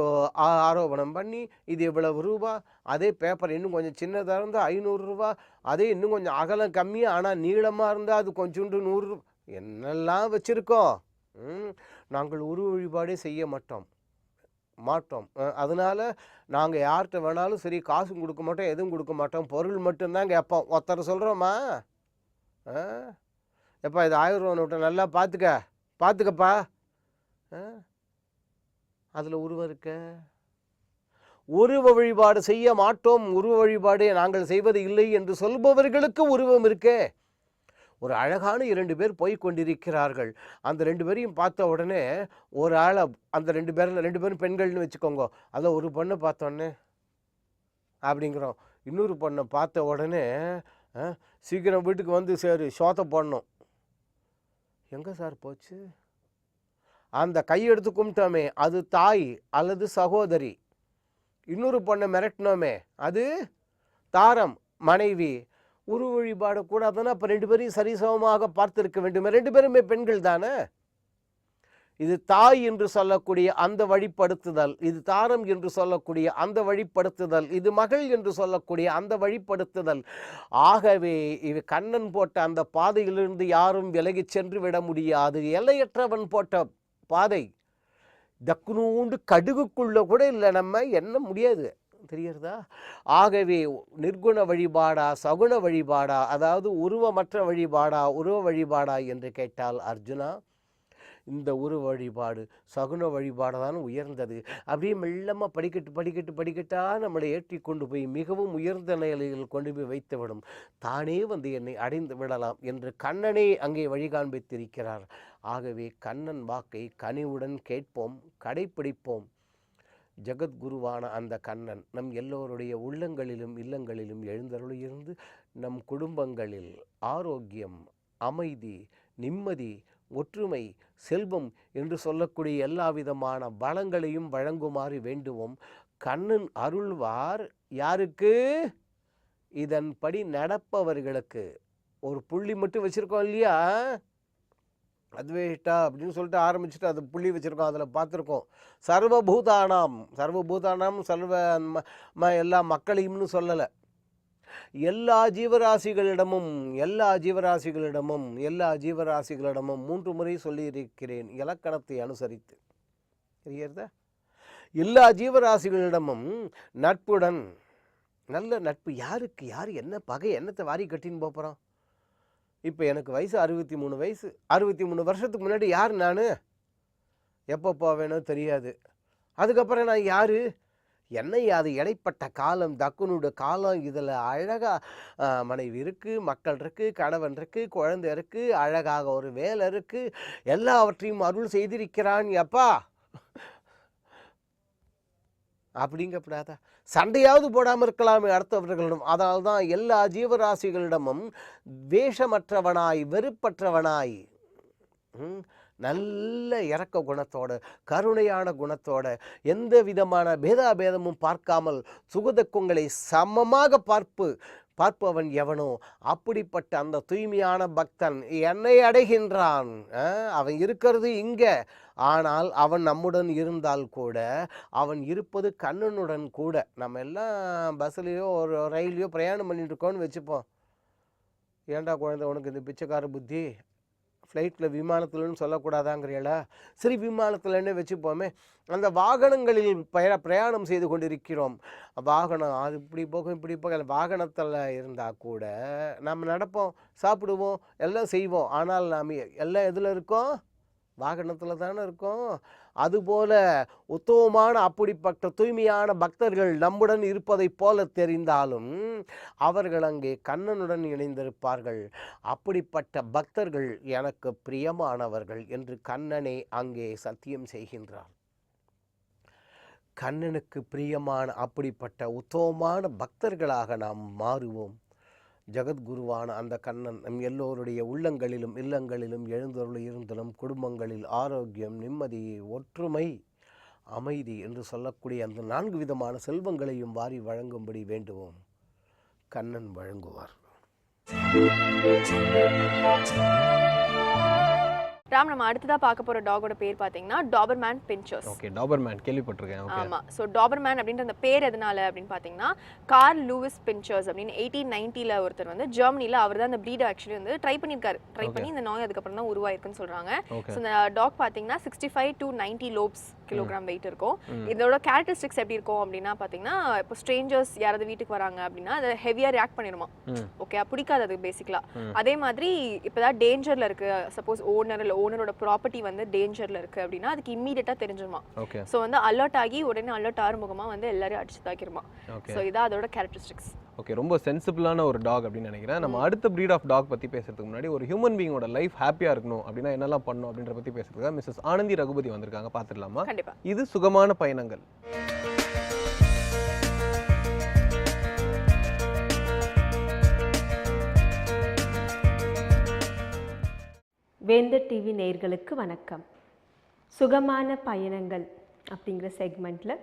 S5: ஆரோபணம் பண்ணி இது இவ்வளவு ரூபா. அதே பேப்பர் இன்னும் கொஞ்சம் சின்னதாக இருந்தால் 500 ரூபா. அதே இன்னும் கொஞ்சம் அகலம் கம்மியாக ஆனால் நீளமாக இருந்தால் அது கொஞ்சோண்டு 100 ரூபா. என்னெல்லாம் வச்சுருக்கோம். நாங்கள் உருவ வழிபாடே செய்ய மாட்டோம். அதனால் நாங்கள் யார்கிட்ட வேணாலும் சரி, காசும் கொடுக்க மாட்டோம், எதுவும் கொடுக்க மாட்டோம், பொருள் மட்டும்தான் கேட்போம். ஒருத்தர் சொல்கிறோமா? எப்பா இது 1000 ரூபா நோட்டு நல்லா பார்த்துக்கப்பா. அதில் உருவம் இருக்க. உருவ வழிபாடு செய்ய மாட்டோம், உருவ வழிபாடு நாங்கள் செய்வது இல்லை என்று சொல்பவர்களுக்கு உருவம் இருக்கே. ஒரு அழகான 2 பேர் போய் கொண்டிருக்கிறார்கள். அந்த 2 பேரையும் பார்த்த உடனே ஒரு ஆளை, அந்த 2 பேரும் பெண்கள்னு வச்சுக்கோங்க, அதில் ஒரு பொண்ணை பார்த்தோன்னே அப்படிங்கிறோம். இன்னொரு பொண்ணை பார்த்த உடனே சீக்கிரம் வீட்டுக்கு வந்து சரி சோத்தை போடணும். எங்கே சார் போச்சு? அந்த கையெடுத்து கும்பிட்டோமே அது தாய் அல்லது சகோதரி. இன்னொரு பொண்ணை மிரட்டினோமே அது தாரம், மனைவி. உருவ வழிபாடு கூடாதுன்னா அப்போ 2 பேரையும் சரிசமமாக பார்த்திருக்க வேண்டும். 2 பேருமே பெண்கள் தானே. இது தாய் என்று சொல்லக்கூடிய அந்த வழிப்படுத்துதல், இது தாரம் என்று சொல்லக்கூடிய அந்த வழிப்படுத்துதல், இது மகள் என்று சொல்லக்கூடிய அந்த வழிப்படுத்துதல். ஆகவே இது கண்ணன் போட்ட அந்த பாதையிலிருந்து யாரும் விலகிச் சென்று விட முடியாது. எல்லையற்றவன் போட்ட பாதை. தக்குனூண்டு கடுகுக்குள்ள கூட இல்லை, நம்ம என்ன முடியாது, தெரியுறதா? ஆகவே நிர்குண வழிபாடா சகுண வழிபாடா, அதாவது உருவமற்ற வழிபாடா உருவ வழிபாடா என்று கேட்டால் அர்ஜுனா, இந்த உருவ வழிபாடு சகுன வழிபாடு தான் உயர்ந்தது. அப்படியே மெல்லமாக படிக்கட்டாக நம்மளை ஏற்றி கொண்டு போய் மிகவும் உயர்ந்த நிலையில் கொண்டு போய் வைத்துவிடும். தானே வந்து என்னை அடைந்து விடலாம் என்று கண்ணனே அங்கே வழிகாண்பித்திருக்கிறார். ஆகவே கண்ணன் வாக்கை கனிவுடன் கேட்போம், கடைப்பிடிப்போம். ஜகத்குருவான அந்த கண்ணன் நம் எல்லோருடைய உள்ளங்களிலும் இல்லங்களிலும் எழுந்தருளியிருந்து நம் குடும்பங்களில் ஆரோக்கியம், அமைதி, நிம்மதி, ஒற்றுமை, செல்வம் என்று சொல்லக்கூடிய எல்லா விதமான வளங்களையும் வழங்குமாறு வேண்டுவோம். கண்ணன் அருள்வார் யாருக்கு? இதன்படி நடப்பவர்களுக்கு. ஒரு புள்ளி மட்டும் வச்சுருக்கோம் இல்லையா, அத்வேஷ்டா அப்படின்னு சொல்லிட்டு ஆரம்பிச்சுட்டு அது புள்ளி வச்சுருக்கோம், அதில் பார்த்துருக்கோம். சர்வபூதானாம் சர்வ எல்லா மக்களையும்னு சொல்லலை, எல்லா ஜீவராசிகளிடமும் 3 முறை சொல்லியிருக்கிறேன் இலக்கணத்தை அனுசரித்து. தெரிகிறதா? எல்லா ஜீவராசிகளிடமும் நட்புடன், நல்ல நட்பு. யாருக்கு யார் என்ன பகை, என்னத்தை வாரி கட்டின்னு போகிறோம்? இப்போ எனக்கு வயசு 63 வயசு. 63 வருஷத்துக்கு முன்னாடி யார் நான்? எப்போ போவேனோ தெரியாது. அதுக்கப்புறம் நான் யார்? என்னை அது இடைப்பட்ட காலம், தக்குனோட காலம். இதில் அழகாக மனைவி இருக்குது, மக்கள் இருக்குது, கணவன் இருக்குது, குழந்தை இருக்குது, அழகாக ஒரு வேலை இருக்குது, எல்லாவற்றையும் அருள் செய்திருக்கிறான் அப்பா. அப்படிங்கப்படாதா? சண்டையாவது போடாமல் இருக்கலாமே அடுத்தவர்களிடம். அதனால்தான் தான் எல்லா ஜீவராசிகளிடமும் வேஷமற்றவனாய், வெறுப்பற்றவனாய், நல்ல இரக்க குணத்தோட, கருணையான குணத்தோட, எந்த விதமான பேதாபேதமும் பார்க்காமல் சுகதுக்கங்களை சமமாக பார்ப்பவன் எவனோ அப்படிப்பட்ட அந்த தூய்மையான பக்தன் என்னை அடைகின்றான். அவன் இருக்கிறது இங்கே, ஆனால் அவன் நம்முடன் இருந்தால் கூட அவன் இருப்பது கண்ணனுடன் கூட. நம்ம எல்லாம் பஸ்ஸுலேயோ ஒரு ரயிலையோ பிரயாணம் பண்ணிட்டு இருக்கோன்னு வச்சுப்போம். ஏண்டா குழந்தை உனக்கு இந்த பிச்சைக்கார புத்தி, ஃப்ளைட்டில் விமானத்தில்னு சொல்லக்கூடாதாங்கிறீங்களா? சரி, விமானத்தில்னே வச்சுப்போமே. அந்த வாகனங்களில் பிரயாணம் செய்து கொண்டிருக்கிறோம். வாகனம் அது இப்படி போகும் இப்படி போக, வாகனத்தில் இருந்தால் கூட நம்ம நடப்போம், சாப்பிடுவோம், எல்லாம் செய்வோம். ஆனால் நாம் எல்லாம் எதில் இருக்கோம்? வாகனத்தில் தானே இருக்கோம். அதுபோல உத்தமமான அப்படிப்பட்ட தூய்மையான பக்தர்கள் நம்முடன் இருப்பதைப் போல தெரிந்தாலும் அவர்கள் அங்கே கண்ணனுடன் இணைந்திருப்பார்கள். அப்படிப்பட்ட பக்தர்கள் எனக்கு பிரியமானவர்கள் என்று கண்ணனே அங்கே சத்தியம் செய்கின்றார். கண்ணனுக்கு பிரியமான அப்படிப்பட்ட உத்தமமான பக்தர்களாக நாம் மாறுவோம். ஜகத்குருவான அந்த கண்ணன் நம் எல்லோருடைய உள்ளங்களிலும் இல்லங்களிலும் எழுந்தருளி இருந்து நம் குடும்பங்களில் ஆரோக்கியம், நிம்மதி, ஒற்றுமை, அமைதி என்று சொல்லக்கூடிய அந்த 4 விதமான செல்வங்களையும் வாரி வழங்கும்படி வேண்டுவோம். கண்ணன் வழங்குவார்.
S1: ராம், நம்ம அடுத்ததா பார்க்க போற டாகோட பேர் பாத்தீங்கன்னா டாபர்மேன் பின்ச்சர்ஸ்.
S2: ஓகே, டாபர்மேன் கேள்விப்பட்டிருக்கேன். ஓகே,
S1: ஆமா. சோ டாபர்மேன் அப்படின்ற அந்த பேர் எதனால அப்படின்னு பாத்தீங்கன்னா, கார்ல் லூயிஸ் பின்ச்சர்ஸ் அப்படின்னு 1890ல ஒருத்தர் வந்து ஜெர்மனில அவர் தான் அந்த ப்ரீட் ஆக்சுவலி வந்து ட்ரை பண்ணி இந்த நாய் அதுக்கப்புறம் தான் உருவாயிருக்குன்னு சொல்றாங்க. ஸோ இந்த டாக் பாத்தீங்கன்னா 65 to 90 லோப்ஸ் கிலோகிராம் வெயிட் இருக்கும். இதோட கேரக்டரிஸ்டிக்ஸ் எப்படி இருக்கும் அப்படின்னா பார்த்தீங்கன்னா, இப்போ ஸ்ட்ரேஞ்சர்ஸ் யாராவது வீட்டுக்கு வராங்க அப்படின்னா அதை ஹெவியாக ரியாக்ட் பண்ணிடுமா. ஓகே, பிடிக்காது அது பேசிக்கலாக. அதே மாதிரி இப்போ தான் டேஞ்சரில் இருக்குது, சப்போஸ் ஓனர் இல்லை ஓனரோட ப்ராப்பர்ட்டி வந்து டேஞ்சரில் இருக்குது அப்படின்னா அதுக்கு இம்மீடியட்டாக தெரிஞ்சிருமா. ஸோ வந்து அலர்ட் ஆகி உடனே அலர்ட் ஆறுமுகமாக வந்து எல்லாரையும் அடிச்சு தாக்கிருமா. ஸோ இதான் அதோட கேரக்டரிஸ்டிக்ஸ்.
S2: ஓகே, ரொம்ப சென்சிபிளான ஒரு டாக் அப்படின்னு நினைக்கிறேன். நம்ம அடுத்த ப்ரீட் ஆஃப் டாக் பற்றி பேசுறதுக்கு முன்னாடி ஒரு ஹியூமன் பீங்கோட லைஃப் ஹாப்பியாக இருக்கணும் அப்படின்னா என்னெல்லாம் பண்ணணும் அப்படின்ற பற்றி பேசுறதுக்காக மிஸ்ஸஸ் ஆனந்தி ரகுபதி வந்திருக்காங்க. பார்த்துடலாமா?
S1: கண்டிப்பா.
S2: இது சுகமான பயணங்கள்.
S6: வேந்தர் டிவி நேயர்களுக்கு வணக்கம். சுகமான பயணங்கள் அப்படிங்கிற செக்மெண்ட்டில்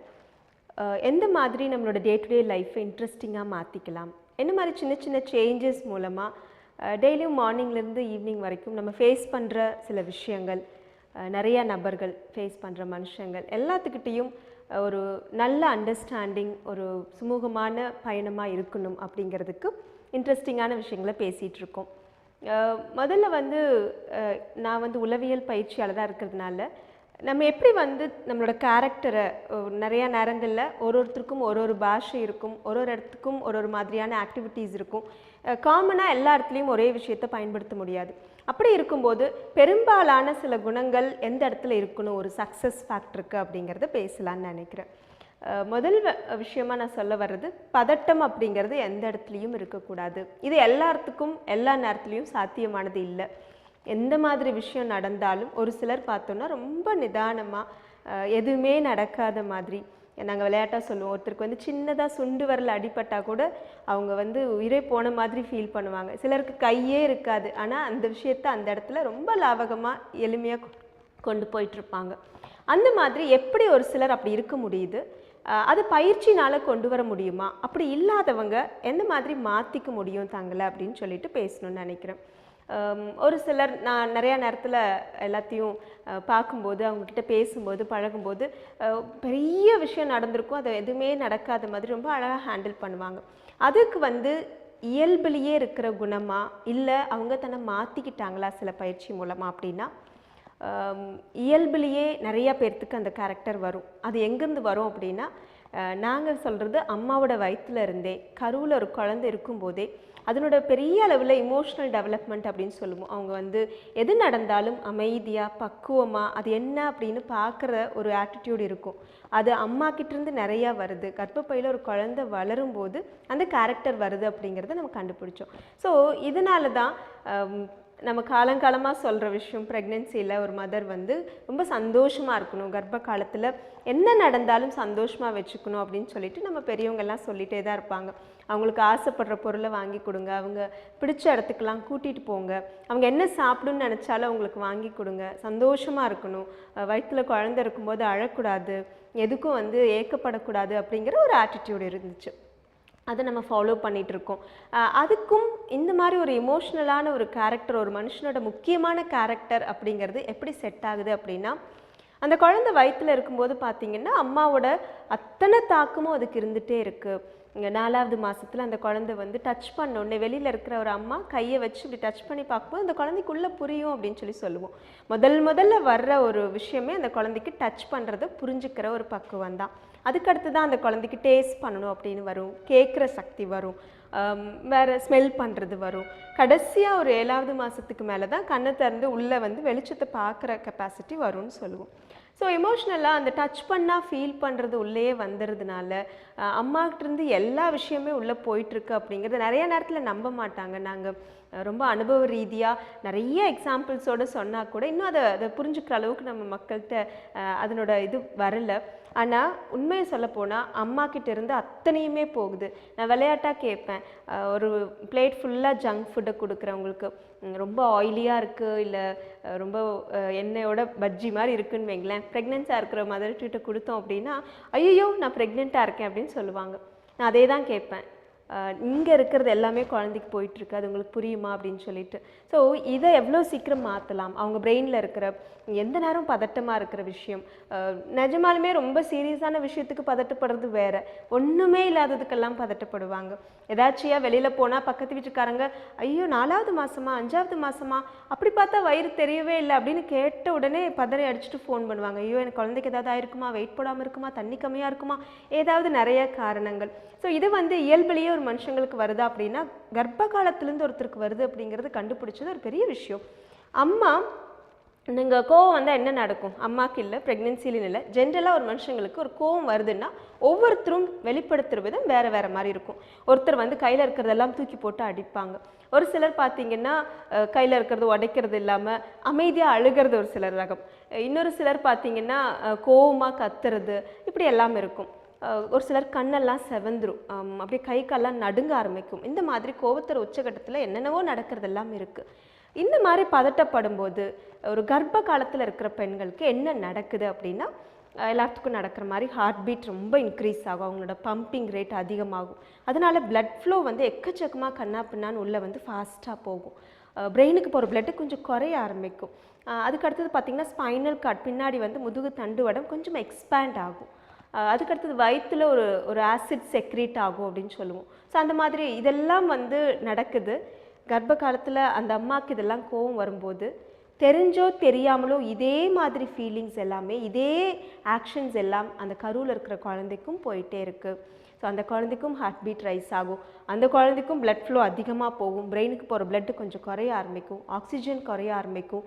S6: எந்த மாதிரி நம்மளோட டே டு டே லைஃப்பை இன்ட்ரெஸ்டிங்காக மாற்றிக்கலாம், என்ன மாதிரி சின்ன சின்ன சேஞ்சஸ் மூலமாக டெய்லியும் மார்னிங்லேருந்து ஈவினிங் வரைக்கும் நம்ம ஃபேஸ் பண்ணுற சில விஷயங்கள், நிறையா நபர்கள் ஃபேஸ் பண்ணுற மனுஷங்கள் எல்லாத்துக்கிட்டேயும் ஒரு நல்ல அண்டர்ஸ்டாண்டிங், ஒரு சுமூகமான பயணமாக இருக்கணும் அப்படிங்கிறதுக்கு இன்ட்ரெஸ்டிங்கான விஷயங்களை பேசிகிட்டு இருக்கோம். முதல்ல வந்து நான் வந்து உளவியல் பயிற்சியாளராக இருக்கிறதுனால நம்ம எப்படி வந்து நம்மளோட கேரக்டரை நிறையா நேரங்களில் ஒருத்தருக்கும் ஒரு பாஷை இருக்கும், ஒரு இடத்துக்கும் ஒரு மாதிரியான ஆக்டிவிட்டீஸ் இருக்கும். காமனாக எல்லா இடத்துலையும் ஒரே விஷயத்தை பயன்படுத்த முடியாது. அப்படி இருக்கும்போது பெரும்பாலான சில குணங்கள் எந்த இடத்துல இருக்கணும் ஒரு சக்ஸஸ் ஃபேக்டருக்கு அப்படிங்கிறத பேசலான்னு நினைக்கிறேன். முதல் விஷயமா நான் சொல்ல வர்றது, பதட்டம் அப்படிங்கிறது எந்த இடத்துலையும் இருக்கக்கூடாது. இது எல்லாத்துக்கும் எல்லா நேரத்துலையும் சாத்தியமானது இல்லை. எந்த மாதிரி விஷயம் நடந்தாலும் ஒரு சிலர் பார்த்தோன்னா ரொம்ப நிதானமாக எதுவுமே நடக்காத மாதிரி, நாங்கள் விளையாட்டாக சொல்லுவோம், ஒருத்தருக்கு வந்து சின்னதாக சுண்டு வரல அடிபட்டால் கூட அவங்க வந்து உயிரே போன மாதிரி ஃபீல் பண்ணுவாங்க. சிலருக்கு கையே இருக்காது, ஆனால் அந்த விஷயத்தை அந்த இடத்துல ரொம்ப லாவகமாக எளிமையாக கொண்டு போயிட்டுருப்பாங்க. அந்த மாதிரி எப்படி ஒரு சிலர் அப்படி இருக்க முடியுது, அது பயிற்சினால் கொண்டு வர முடியுமா, அப்படி இல்லாதவங்க எந்த மாதிரி மாற்றிக்க முடியும் தங்களை அப்படின்னு சொல்லிட்டு பேசணும்னு நினைக்கிறேன். ஒரு சிலர் நான் நிறையா நேரத்தில் எல்லாத்தையும் பார்க்கும்போது, அவங்கக்கிட்ட பேசும்போது பழகும்போது பெரிய விஷயம் நடந்திருக்கும், அது எதுவுமே நடக்காத மாதிரி ரொம்ப அழகாக ஹேண்டில் பண்ணுவாங்க. அதுக்கு வந்து இயல்புலேயே இருக்கிற குணமா இல்லை அவங்க தன்னை மாற்றிக்கிட்டாங்களா சில பயிற்சி மூலமாக அப்படின்னா, இயல்புலேயே நிறையா பேர்த்துக்கு அந்த கேரக்டர் வரும். அது எங்கேருந்து வரும் அப்படின்னா, நாங்கள் சொல்கிறது அம்மாவோட வயிற்றில் இருந்தே, கருவில் ஒரு குழந்தை இருக்கும்போதே அதனோட பெரிய அளவில் இமோஷ்னல் டெவலப்மெண்ட் அப்படின்னு சொல்லுவோம். அவங்க வந்து எது நடந்தாலும் அமைதியாக பக்குவமாக அது என்ன அப்படின்னு பார்க்குற ஒரு ஆட்டிடியூட் இருக்கும். அது அம்மா கிட்டேருந்து நிறையா வருது. கர்ப்பப்பையில் ஒரு குழந்தை வளரும்போது அந்த கேரக்டர் வருது அப்படிங்கிறத நம்ம கண்டுபிடிச்சோம். ஸோ இதனால தான் நம்ம காலங்காலமாக சொல்கிற விஷயம், ப்ரெக்னென்சியில் ஒரு மதர் வந்து ரொம்ப சந்தோஷமாக இருக்கணும், கர்ப்ப காலத்தில் என்ன நடந்தாலும் சந்தோஷமாக வச்சுக்கணும் அப்படின்னு சொல்லிட்டு நம்ம பெரியவங்கெல்லாம் சொல்லிகிட்டே தான் இருப்பாங்க. அவங்களுக்கு ஆசைப்படுற பொருளை வாங்கி கொடுங்க, அவங்க பிடிச்ச இடத்துக்கெல்லாம் கூட்டிகிட்டு போங்க, அவங்க என்ன சாப்பிடுன்னு நினச்சாலும் அவங்களுக்கு வாங்கி கொடுங்க, சந்தோஷமாக இருக்கணும், வயிற்றில் குழந்தை இருக்கும்போது அழக்கூடாது, எதுக்கும் வந்து ஏக்கப்படக்கூடாது அப்படிங்கிற ஒரு ஆட்டிடியூட் இருந்துச்சு. அதை நம்ம ஃபாலோ பண்ணிகிட்ருக்கோம். அதுக்கும் இந்த மாதிரி ஒரு எமோஷ்னலான ஒரு கேரக்டர், ஒரு மனுஷனோட முக்கியமான கேரக்டர் அப்படிங்கிறது எப்படி செட் ஆகுது அப்படின்னா, அந்த குழந்தை வயிற்றில் இருக்கும்போது பார்த்திங்கன்னா அம்மாவோட அத்தனை தாக்கமும் அதுக்கு இருந்துகிட்டே இருக்குது. இங்கே 4வது மாதத்தில் அந்த குழந்தை வந்து டச் பண்ணோடனே வெளியில் இருக்கிற ஒரு அம்மா கையை வச்சு இப்படி டச் பண்ணி பார்க்கும்போது அந்த குழந்தைக்குள்ளே புரியும் அப்படின்னு சொல்லுவோம். முதல்ல வர்ற ஒரு விஷயமே அந்த குழந்தைக்கு டச் பண்ணுறதை புரிஞ்சுக்கிற ஒரு பக்குவம் தான். அதுக்கடுத்து தான் அந்த குழந்தைக்கு டேஸ்ட் பண்ணணும் அப்படின்னு வரும், கேட்குற சக்தி வரும், வேறு ஸ்மெல் பண்ணுறது வரும். கடைசியாக ஒரு 7வது மாதத்துக்கு மேலே தான் கண்ணை திறந்து உள்ளே வந்து வெளிச்சத்தை பார்க்குற கெப்பாசிட்டி வரும்னு சொல்லுவோம். ஸோ எமோஷ்னலாக அந்த டச் பண்ணால் ஃபீல் பண்ணுறது உள்ளே வந்துடுறதுனால அம்மாக்கிட்டேருந்து எல்லா விஷயமே உள்ளே போயிட்டுருக்கு அப்படிங்கிறது நிறைய நேரத்தில் நம்ப மாட்டாங்க. நாங்கள் ரொம்ப அனுபவ ரீதியாக நிறைய எக்ஸாம்பிள்ஸோடு சொன்னால் கூட இன்னும் அதை புரிஞ்சுக்கிற அளவுக்கு நம்ம மக்கள்கிட்ட அதனோட இது வரலை. ஆனால் உண்மையை சொல்லப்போனால் அம்மாக்கிட்ட இருந்து அத்தனையுமே போகுது. நான் விளையாட்டாக கேட்பேன், ஒரு பிளேட் ஃபுல்லாக ஜங்க் ஃபுட்டை கொடுக்குறவங்களுக்கு ரொம்ப ஆயிலியாக இருக்குது, இல்லை ரொம்ப எண்ணெயோட பஜ்ஜி மாதிரி இருக்குதுன்னு வைங்களேன், ப்ரெக்னென்ஸாக இருக்கிற மதர்கிட்ட கொடுத்தோம் அப்படின்னா, ஐயோ நான் ப்ரெக்னெண்ட்டாக இருக்கேன் அப்படின்னு சொல்லுவாங்க. நான் அதே தான் கேட்பேன், இங்கே இருக்கிறது எல்லாமே குழந்தைக்கு போயிட்டுருக்கு, அது உங்களுக்கு புரியுமா அப்படின்னு சொல்லிட்டு. ஸோ இதை எவ்வளோ சீக்கிரம் மாற்றலாம், அவங்க பிரெயினில் இருக்கிற எந்த நேரம் பதட்டமாக இருக்கிற விஷயம், நிஜமாலுமே ரொம்ப சீரியஸான விஷயத்துக்கு பதட்டப்படுறது வேறு, ஒன்றுமே இல்லாததுக்கெல்லாம் பதட்டப்படுவாங்க. ஏதாச்சியா வெளியில் போனால் பக்கத்து வீட்டுக்காரங்க ஐயோ 4வது மாதமா 5வது மாதமா அப்படி பார்த்தா வயிறு தெரியவே இல்லை அப்படின்னு கேட்ட உடனே பதறி அடிச்சுட்டு ஃபோன் பண்ணுவாங்க. ஐயோ எனக்கு குழந்தைக்கு ஏதாவது ஆயிருக்குமா, வெயிட் போடாமல் இருக்குமா, தண்ணி கம்மியாக இருக்குமா, ஏதாவது நிறைய காரணங்கள். ஸோ இது வந்து இயல்பிலேயே ஒரு மனுஷங்களுக்கு வருதா அப்படின்னா கர்ப்ப காலத்துலேருந்து ஒருத்தருக்கு வருது அப்படிங்கிறது கண்டுபிடிச்சது ஒரு பெரிய விஷயம். அம்மா நீங்கள் கோவம் வந்தால் என்ன நடக்கும், அம்மாவுக்கு இல்லை ப்ரெக்னென்சிலும் இல்லை, ஜென்ரலாக ஒரு மனுஷங்களுக்கு ஒரு கோவம் வருதுன்னா ஒவ்வொருத்தரும் வெளிப்படுத்துகிற விதம் வேறு வேறு மாதிரி இருக்கும். ஒருத்தர் வந்து கையில் இருக்கிறதெல்லாம் தூக்கி போட்டு அடிப்பாங்க, ஒரு சிலர் பார்த்தீங்கன்னா கையில் இருக்கிறது உடைக்கிறது இல்லாமல் அமைதியாக அழுகிறது ஒரு சிலர் ரகம், இன்னொரு சிலர் பார்த்தீங்கன்னா கோவமாக கத்துறது, இப்படி எல்லாம் இருக்கும். ஒரு சிலர் கண்ணெல்லாம் செவந்துரும், அப்படியே கை கால்லாம் நடுங்க ஆரம்பிக்கும். இந்த மாதிரி கோவத்தர் உச்சகட்டத்தில் என்னென்னவோ நடக்கிறதெல்லாம் இருக்குது. இந்த மாதிரி பதட்டப்படும் போது ஒரு கர்ப்ப காலத்தில் இருக்கிற பெண்களுக்கு என்ன நடக்குது அப்படின்னா எல்லாத்துக்கும் நடக்கிற மாதிரி ஹார்ட் பீட் ரொம்ப இன்க்ரீஸ் ஆகும், அவங்களோட பம்பிங் ரேட் அதிகமாகும். அதனால் பிளட் ஃப்ளோ வந்து எக்கச்சக்கமாக கண்ணா பின்னான்னு உள்ளே வந்து ஃபாஸ்ட்டாக போகும். பிரெயினுக்கு போகிற பிளட்டு கொஞ்சம் குறைய ஆரம்பிக்கும். அதுக்கு அடுத்தது பார்த்திங்கன்னா ஸ்பைனல் கார்ட் பின்னாடி வந்து முதுகு தண்டுவடம் கொஞ்சம் எக்ஸ்பேண்ட் ஆகும். அதுக்கடுத்தது வயிற்றில் ஒரு ஆசிட் செக்ரீட் ஆகும் அப்படின்னு சொல்லுவோம். ஸோ அந்த மாதிரி இதெல்லாம் வந்து நடக்குது. கர்ப்ப காலத்தில் அந்த அம்மாவுக்கு இதெல்லாம் கோவம் வரும்போது தெரிஞ்சோ தெரியாமலோ இதே மாதிரி ஃபீலிங்ஸ் எல்லாமே, இதே ஆக்ஷன்ஸ் எல்லாம் அந்த கருவில் இருக்கிற குழந்தைக்கும் போயிட்டே இருக்குது. ஸோ அந்த குழந்தைக்கும் ஹார்ட் பீட் ரைஸ் ஆகும், அந்த குழந்தைக்கும் பிளட் ஃப்ளோ அதிகமாக போகும், பிரெயினுக்கு போகிற பிளட்டு கொஞ்சம் குறைய ஆரம்பிக்கும், ஆக்சிஜன் குறைய ஆரம்பிக்கும்,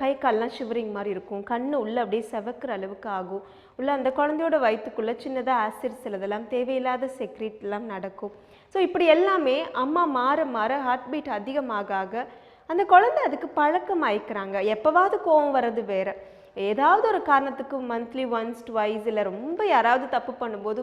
S6: கை கால்லாம் ஷிவரிங் மாதிரி இருக்கும், கண் உள்ளே அப்படியே செவக்கிற அளவுக்கு ஆகும். உள்ள அந்த குழந்தையோட வயிற்றுக்குள்ளே சின்னதாக ஆசிட் சிலதெல்லாம் தேவையில்லாத செக்ரீட் எல்லாம் நடக்கும். ஸோ இப்படி எல்லாமே அம்மா மாற மாற ஹார்ட் பீட் அதிகமாக அந்த குழந்தை அதுக்கு பழக்கம் ஆயிக்கிறாங்க. எப்போவாவது கோவம் வர்றது வேறு, ஏதாவது ஒரு காரணத்துக்கு மந்த்லி ஒன்ஸ் ட்வைஸ் இல்லை ரொம்ப யாராவது தப்பு பண்ணும்போது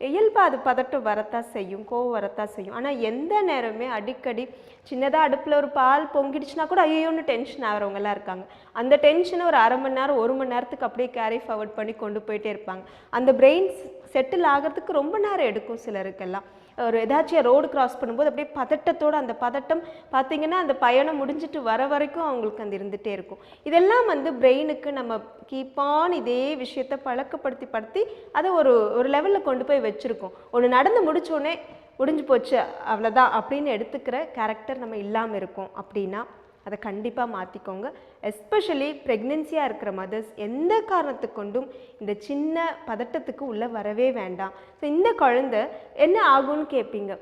S6: இயல்பாக அது பதட்டம் வரத்தான் செய்யும், கோவம் வரத்தான் செய்யும். ஆனால் எந்த நேரமே அடிக்கடி சின்னதாக அடுப்பில் ஒரு பால் பொங்கிடுச்சுன்னா கூட ஐயோன்னு டென்ஷன் ஆகிறவங்கலாம் இருக்காங்க. அந்த டென்ஷனை ஒரு அரை மணி நேரம் 1 மணி நேரத்துக்கு அப்படியே கேரி ஃபார்வர்ட் பண்ணி கொண்டு போயிட்டே இருப்பாங்க. அந்த பிரெயின் செட்டில் ஆகிறதுக்கு ரொம்ப நேரம் எடுக்கும் சிலருக்கெல்லாம். ஒரு ஏதாச்சும் ரோடு கிராஸ் பண்ணும்போது அப்படியே பதட்டத்தோடு அந்த பதட்டம் பார்த்திங்கன்னா அந்த பயணம் முடிஞ்சிட்டு வர வரைக்கும் அவங்களுக்கு அந்த இருந்துகிட்டே இருக்கும். இதெல்லாம் வந்து பிரெயினுக்கு நம்ம கீப்பான் இதே விஷயத்தை பழக்கப்படுத்தி அதை ஒரு லெவலில் கொண்டு போய் வச்சுருக்கோம். ஒன்று நடந்து முடிச்சோடனே முடிஞ்சு போச்சு அவ்வளோதான் அப்படின்னு எடுத்துக்கிற கேரக்டர் நம்ம இல்லாமல் இருக்கோம். அப்படின்னா அதை கண்டிப்பாக மாற்றிக்கோங்க. எஸ்பெஷலி ப்ரெக்னென்சியாக இருக்கிற மதர்ஸ் எந்த காரணத்துக்கு கொண்டும் இந்த சின்ன பதட்டத்துக்கு உள்ளே வரவே வேண்டாம். ஸோ இந்த குழந்தை என்ன ஆகும்னு கேட்பீங்க.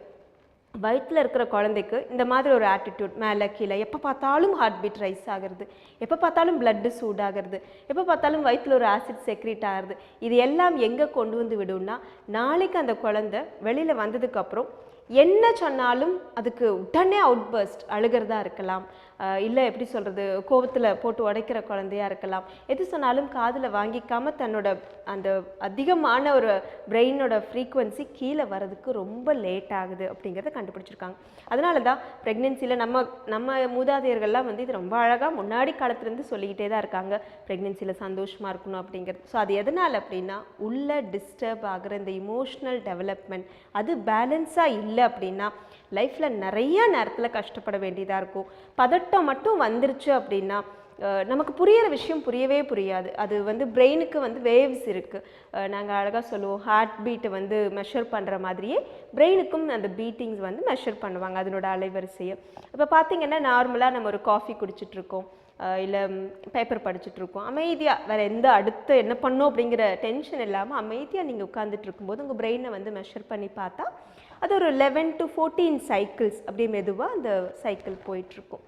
S6: வயிற்றில் இருக்கிற குழந்தைக்கு இந்த மாதிரி ஒரு ஆட்டிடியூட், மேலே கீழே, எப்போ பார்த்தாலும் ஹார்ட் பீட் ரைஸ் ஆகிறது, எப்போ பார்த்தாலும் பிளட்டு சூடாகிறது, எப்போ பார்த்தாலும் வயிற்றில் ஒரு ஆசிட் செக்ரீட் ஆகிறது, இது எல்லாம் எங்கே கொண்டு வந்து விடும்னா நாளைக்கு அந்த குழந்தை வெளியில் வந்ததுக்கப்புறம் என்ன சொன்னாலும் அதுக்கு உடனே அவுட் பர்ஸ்ட் அழுகிறதா இருக்கலாம், இல்லை எப்படி சொல்கிறது கோவத்தில் போட்டு உடைக்கிற குழந்தையாக இருக்கலாம், எது சொன்னாலும் காதில் வாங்கிக்காமல் தன்னோட அந்த அதிகமான ஒரு பிரெயினோட ஃப்ரீக்குவன்சி கீழே வரதுக்கு ரொம்ப லேட் ஆகுது அப்படிங்கிறத கண்டுபிடிச்சிருக்காங்க. அதனால தான் ப்ரெக்னென்சியில் நம்ம மூதாதையர்கள்லாம் வந்து இது ரொம்ப அழகாக முன்னாடி காலத்துலேருந்து சொல்லிக்கிட்டே தான் இருக்காங்க, ப்ரெக்னென்சியில் சந்தோஷமாக இருக்கணும் அப்படிங்கிறது. ஸோ அது எதனால் அப்படின்னா உள்ள டிஸ்டர்ப் ஆகிற இந்த இமோஷ்னல் டெவலப்மெண்ட் அது பேலன்ஸாக இல்லை அப்படின்னா லைஃப்பில் நிறைய நேரத்தில் கஷ்டப்பட வேண்டியதாக இருக்கும். பதட்டம் மட்டும் வந்துருச்சு அப்படின்னா நமக்கு புரியிற விஷயம் புரியவே புரியாது. அது வந்து பிரெயினுக்கு வந்து வேவ்ஸ் இருக்குது. நாங்கள் அழகாக சொல்லுவோம் ஹார்ட் பீட்டை வந்து மெஷர் பண்ணுற மாதிரியே பிரெயினுக்கும் அந்த பீட்டிங்ஸ் வந்து மெஷர் பண்ணுவாங்க அதனோட அலைவரிசையை. இப்போ பார்த்திங்கன்னா நார்மலாக நம்ம ஒரு காஃபி குடிச்சிட்ருக்கோம், இல்லை பேப்பர் படிச்சுட்ருக்கோம், அமைதியாக வேறு எந்த அடுத்து என்ன பண்ணோம் அப்படிங்கிற டென்ஷன் இல்லாமல் அமைதியாக நீங்கள் உட்காந்துட்டு இருக்கும்போது உங்கள் பிரெயினை வந்து மெஷர் பண்ணி பார்த்தா அது ஒரு 11 to 14 சைக்கிள்ஸ் அப்படியே மெதுவாக அந்த சைக்கிள் போயிட்டுருக்கும்.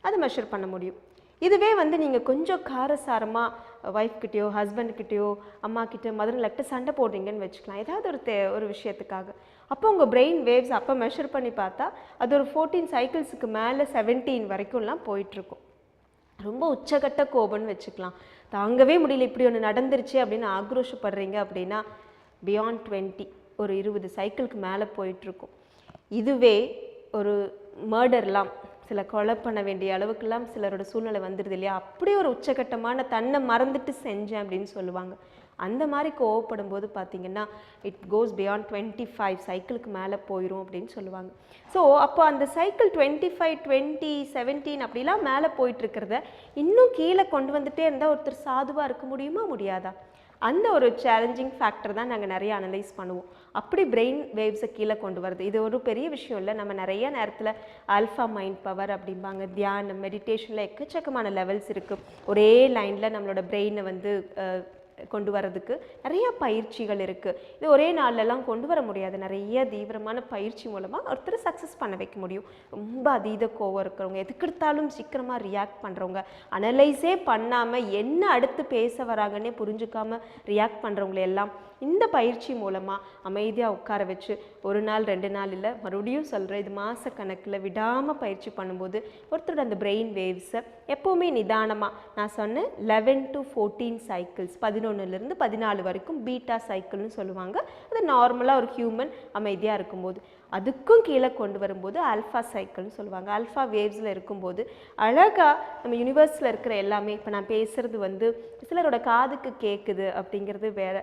S6: அதை மெஷர் பண்ண முடியும். இதுவே வந்து நீங்கள் கொஞ்சம் காரசாரமாக ஒய்ஃப்கிட்டயோ ஹஸ்பண்ட்கிட்டயோ அம்மாக்கிட்ட மதர்லக்கிட்ட சண்டை போடுறீங்கன்னு வச்சுக்கலாம், ஏதாவது ஒரு விஷயத்துக்காக. அப்போ உங்கள் பிரெயின் வேவ்ஸ் அப்போ மெஷர் பண்ணி பார்த்தா அது ஒரு 14 சைக்கிள்ஸுக்கு மேலே 17 வரைக்கும்லாம் போயிட்டுருக்கும். ரொம்ப உச்சகட்ட கோபம்னு வச்சுக்கலாம். தாங்கவே முடியல இப்படி ஒன்று நடந்துருச்சு அப்படின்னு ஆக்ரோஷப்படுறீங்க அப்படின்னா பியாண்ட் 20 ஒரு 20 சைக்கிளுக்கு மேலே போயிட்டுருக்கும். இதுவே ஒரு மர்டர்லாம் சில கொலை பண்ண வேண்டிய அளவுக்குலாம் சிலரோட சூழ்நிலை வந்துடுது இல்லையா, அப்படி ஒரு உச்சகட்டமான தன்னை மறந்துட்டு செஞ்சேன் அப்படின்னு சொல்லுவாங்க. அந்த மாதிரி கோவப்படும் போது பார்த்தீங்கன்னா இட் கோஸ் பியாண்ட் 25 சைக்கிளுக்கு மேலே போயிடும் அப்படின்னு சொல்லுவாங்க. ஸோ அப்போ அந்த சைக்கிள் 25, 20, 17 அப்படிலாம் மேலே போயிட்டுருக்கிறத இன்னும் கீழே கொண்டு வந்துட்டே இருந்தால் ஒருத்தர் சாதுவாக இருக்க முடியுமா முடியாதா? அந்த ஒரு சேலஞ்சிங் ஃபேக்டர் தான் நாங்கள் நிறைய அனலைஸ் பண்ணுவோம். அப்படி பிரெயின் வேவ்ஸை கீழே கொண்டு வருது. இது ஒரு பெரிய விஷயம் இல்லை. நம்ம நிறைய நேரத்தில் ஆல்ஃபா மைண்ட் பவர் அப்படிம்பாங்க, தியானம், மெடிடேஷனில் எக்கச்சக்கமான லெவல்ஸ் இருக்குது. ஒரே லைனில் நம்மளோட பிரெயினை வந்து கொண்டு வரதுக்கு நிறைய பயிற்சிகள் இருக்குது. இது ஒரே நாள்லலாம் கொண்டு வர முடியாது. நிறைய தீவிரமான பயிற்சி மூலமாக ஒருத்தர் சக்ஸஸ் பண்ண வைக்க முடியும். ரொம்ப அதீத கோவம் இருக்கிறவங்க, எதுக்கெடுத்தாலும் சீக்கிரமாக ரியாக்ட் பண்ணுறவங்க, அனலைஸே பண்ணாமல் என்ன அடுத்து பேச வராங்கன்னே புரிஞ்சுக்காமல் ரியாக்ட் பண்ணுறவங்கள எல்லாம் இந்த பயிற்சி மூலமாக அமைதியாக உட்கார வச்சு ஒரு நாள் 2 நாள் இல்லை, மறுபடியும் சொல்கிறேன், இது மாதக்கணக்கில் விடாமல் பயிற்சி பண்ணும்போது ஒருத்தரோட அந்த பிரெயின் வேவ்ஸை எப்போவுமே நிதானமாக, நான் சொன்னேன் 11 to 14 சைக்கிள்ஸ், 11லேருந்து 14 வரைக்கும் பீட்டா சைக்கிள்னு சொல்லுவாங்க. அது நார்மலாக ஒரு ஹியூமன் அமைதியாக இருக்கும்போது. அதுக்கும் கீழே கொண்டு வரும்போது ஆல்ஃபா சைக்கிள்னு சொல்லுவாங்க. ஆல்ஃபா வேவ்ஸில் இருக்கும்போது அழகாக நம்ம யூனிவர்ஸில் இருக்கிற எல்லாமே, இப்போ நான் பேசுகிறது வந்து சிலரோட காதுக்கு கேட்குது அப்படிங்கிறது வேறு,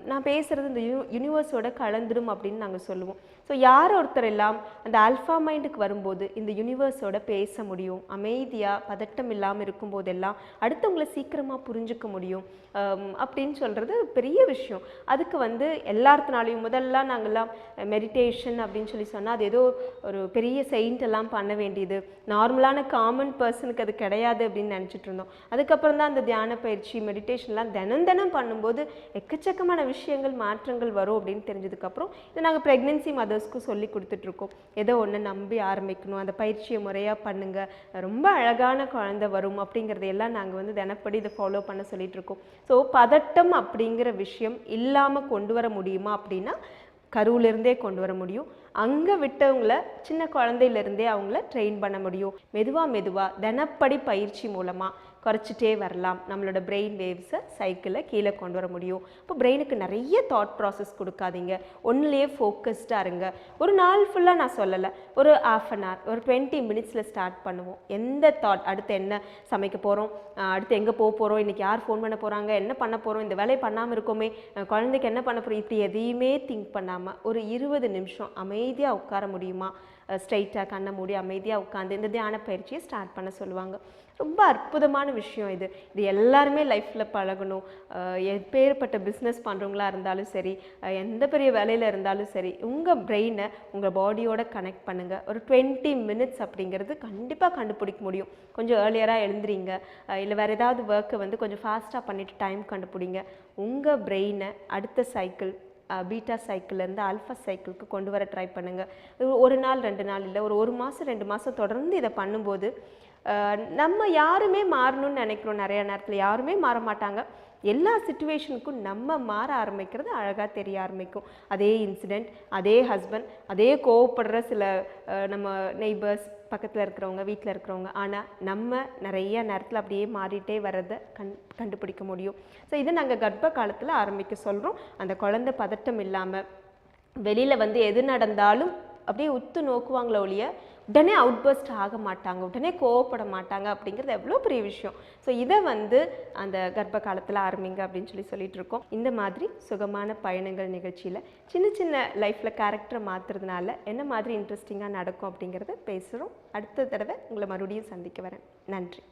S6: நான் பேசுகிறது இந்த யூனிவர்ஸோட கலந்துடும் அப்படின்னு நாங்கள் சொல்லுவோம். ஸோ யார் ஒருத்தர் எல்லாம் அந்த ஆல்ஃபா மைண்டுக்கு வரும்போது இந்த யூனிவர்ஸோட பேச முடியும், அமைதியாக பதட்டம் இல்லாமல் இருக்கும்போதெல்லாம் அடுத்தவங்களை சீக்கிரமாக புரிஞ்சுக்க முடியும் அப்படின்னு சொல்கிறது பெரிய விஷயம். அதுக்கு வந்து எல்லாத்தினாலையும் முதல்ல நாங்கள்லாம் மெடிடேஷன் அப்படின்னு சொல்லி சொன்னால் அது ஏதோ ஒரு பெரிய செயின்ட் எல்லாம் பண்ண வேண்டியது, நார்மலான காமன் பர்சனுக்கு அது கிடையாது அப்படின்னு நினச்சிட்டு இருந்தோம். அதுக்கப்புறம் தான் அந்த தியான பயிற்சி மெடிடேஷன்லாம் தினம் பண்ணும்போது எக்கச்சக்கமான விஷயங்கள் மாற்றங்கள் வரும் அப்படின்னு தெரிஞ்சதுக்கப்புறம் இதை நாங்கள் ப்ரெக்னென்சி மதர்ஸ்க்கும் சொல்லி கொடுத்துட்ருக்கோம். ஏதோ ஒன்று நம்பி ஆரம்பிக்கணும், அந்த பயிற்சியை முறையாக பண்ணுங்கள், ரொம்ப அழகான குழந்தை வரும் அப்படிங்கிறதையெல்லாம் நாங்கள் வந்து தினப்படி இதை ஃபாலோ பண்ண சொல்லிகிட்ருக்கோம். ஸோ பதட்டம் அப்படிங்கிற விஷயம் இல்லாமல் கொண்டு வர முடியுமா அப்படின்னா கருவிலிருந்தே கொண்டு வர முடியும். அங்கே விட்டவங்கள சின்ன குழந்தையிலேருந்தே அவங்கள ட்ரெயின் பண்ண முடியும். மெதுவாக தினப்படி பயிற்சி மூலமாக குறைச்சிட்டே வரலாம். நம்மளோட பிரெயின் வேவ்ஸை சைக்கிளில் கீழே கொண்டு வர முடியும். இப்போ பிரெயினுக்கு நிறைய தாட் ப்ராசஸ் கொடுக்காதீங்க, ஒன்றுலேயே ஃபோக்கஸ்டாக இருங்க. ஒரு நாள் ஃபுல்லாக நான் சொல்லலை, ஒரு ½ an hour, ஒரு 20 minutesல ஸ்டார்ட் பண்ணுவோம். எந்த தாட், அடுத்து என்ன சமைக்க போகிறோம், அடுத்து எங்கே போக போகிறோம், இன்றைக்கி யார் ஃபோன் பண்ண போகிறாங்க, என்ன பண்ண போகிறோம், இந்த வேலையை பண்ணாமல் இருக்கோமே, குழந்தைக்கு என்ன பண்ண போகிறோம், இப்படி எதையுமே திங்க் பண்ணாமல் ஒரு 20 நிமிஷம் அமைதியாக உட்கார முடியுமா? ஸ்ட்ரைட்டாக கண்ணை மூடி அமைதியாக உட்காந்து இந்த தியான பயிற்சியை ஸ்டார்ட் பண்ண சொல்லுவாங்க. ரொம்ப அற்புதமான விஷயம் இது. இது எல்லாருமே லைஃப்பில் பழகணும். எப்பேற்பட்ட பிஸ்னஸ் பண்ணுறவங்களா இருந்தாலும் சரி, எந்த பெரிய வேலையில் இருந்தாலும் சரி, உங்கள் பிரெயினை உங்கள் பாடியோட கனெக்ட் பண்ணுங்கள். ஒரு 20 minutes அப்படிங்கிறது கண்டிப்பாக கண்டுபிடிக்க முடியும். கொஞ்சம் ஏர்லியராக எழுந்துறீங்க, இல்லை வேறு ஏதாவது ஒர்க்கை வந்து கொஞ்சம் ஃபாஸ்ட்டாக பண்ணிவிட்டு டைம் கண்டுபிடிங்க. உங்கள் பிரெயினை அடுத்த சைக்கிள் பீட்டா சைக்கிள்லேருந்து ஆல்ஃபா சைக்கிளுக்கு கொண்டு வர ட்ரை பண்ணுங்கள். ஒரு நாள் 2 நாள் இல்லை, ஒரு மாதம் 2 மாதம் தொடர்ந்து இதை பண்ணும்போது நம்ம யாருமே மாறணும்னு நினைக்கிறோம். நிறைய நேரத்தில் யாருமே மாற மாட்டாங்க. எல்லா சிச்சுவேஷனுக்கும் நம்ம மாற ஆரம்பிக்கிறது அழகாக தெரிய ஆரம்பிக்கும். அதே இன்சிடெண்ட், அதே ஹஸ்பண்ட், அதே கோவப்படுற சில நம்ம நெய்பர்ஸ், பக்கத்தில் இருக்கிறவங்க, வீட்டில் இருக்கிறவங்க, ஆனால் நம்ம நிறைய நேரத்தில் அப்படியே மாறிட்டே வர்றதை கண்டுபிடிக்க முடியும். ஸோ இதை நாங்கள் கர்ப்ப காலத்தில் ஆரம்பிக்க சொல்கிறோம். அந்த குழந்தை பதட்டம் இல்லாமல் வெளியில் வந்து எது நடந்தாலும் அப்படியே உத்து நோக்குவாங்களே ஒழிய உடனே அவுட்பர்ஸ்ட் ஆக மாட்டாங்க, உடனே கோவப்பட மாட்டாங்க. அப்படிங்கிறது எவ்வளோ பெரிய விஷயம். ஸோ இதை வந்து அந்த கர்ப்ப காலத்தில் ஆரம்பிங்க அப்படின்னு சொல்லிட்டு இருக்கோம். இந்த மாதிரி சுகமான பயணங்கள் நிகழ்ச்சியில் சின்ன லைஃப்பில் கேரக்டரை மாற்றுறதுனால என்ன மாதிரி இன்ட்ரெஸ்டிங்காக நடக்கும் அப்படிங்கிறத பேசுகிறோம். அடுத்த தடவை உங்களை மறுபடியும் சந்திக்க வரேன். நன்றி.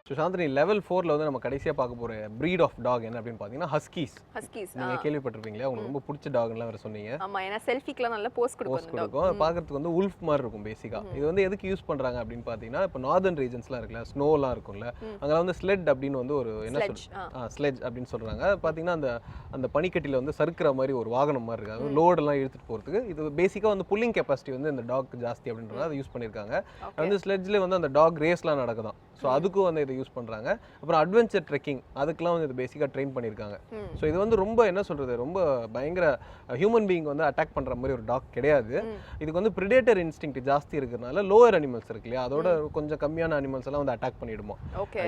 S2: ஸோ சாந்தினி, லெவல் 4ல வந்து நம்ம கடைசியாக பார்க்க போகிற breed ஆஃப் டாக் என்ன அப்படின்னு பார்த்தீங்கன்னா ஹஸ்கீஸ். நீங்கள் கேள்விப்பட்டிருப்பீங்களா? உங்களுக்கு ரொம்ப பிடிச்ச டாக்லாம் வேறு சொன்னீங்க.
S1: ஆமாம், ஏன்னா செல்ஃபிக்கெலாம் நல்லா போஸ்ட் கொடுக்கும்.
S2: பார்க்கறதுக்கு வந்து உல்ஃப் மாதிரி இருக்கும் பேசிக்காக. இது வந்து எதுக்கு யூஸ் பண்ணுறாங்க அப்படின்னு பார்த்தீங்கன்னா, இப்போ நார்தர்ன் ரீஜன்ஸ்லாம் இருக்குல்ல, ஸ்னோலாம் இருக்கும்ல, அங்கே வந்து ஸ்லெட் அப்படின்னு வந்து ஒரு என்ன ஸ்லெட்ஜ் அப்படின்னு சொல்கிறாங்க. பார்த்தீங்கன்னா அந்த அந்த பனிக்கட்டியில் வந்து சறுக்கிற மாதிரி ஒரு வாகனம் மாதிரி இருக்குது. அது லோடெல்லாம் இழுத்துட்டு போகிறதுக்கு. இது பேசிக்காக வந்து புல்லிங் கெப்பாசிட்டி வந்து இந்த டாக் ஜாஸ்தி அப்படின்றத அதை யூஸ் பண்ணியிருக்காங்க. வந்து ஸ்லெட்ஜில் வந்து அந்த டாக் ரேஸ்லாம் நடக்குதான். ஸோ அதுக்கும் வந்து இதை யூஸ் பண்ணுறாங்க. அப்புறம் அட்வென்ச்சர் ட்ரெக்கிங் அதுக்கெலாம் வந்து இது பேசிக்காக ட்ரெயின் பண்ணியிருக்காங்க. ஸோ இது வந்து ரொம்ப என்ன சொல்கிறது, ரொம்ப பயங்கர ஹியூமன் பீயிங் வந்து அட்டாக் பண்ணுற மாதிரி ஒரு டாக் கிடையாது. இதுக்கு வந்து ப்ரிடேட்டர் இன்ஸ்டிங்க்ட் ஜாஸ்தி இருக்கிறதுனால லோவர் அனிமல்ஸ் இருக்கு இல்லையா, அதோட கொஞ்சம் கம்மியான அனிமல்ஸ் எல்லாம் வந்து அட்டாக் பண்ணிடுமா.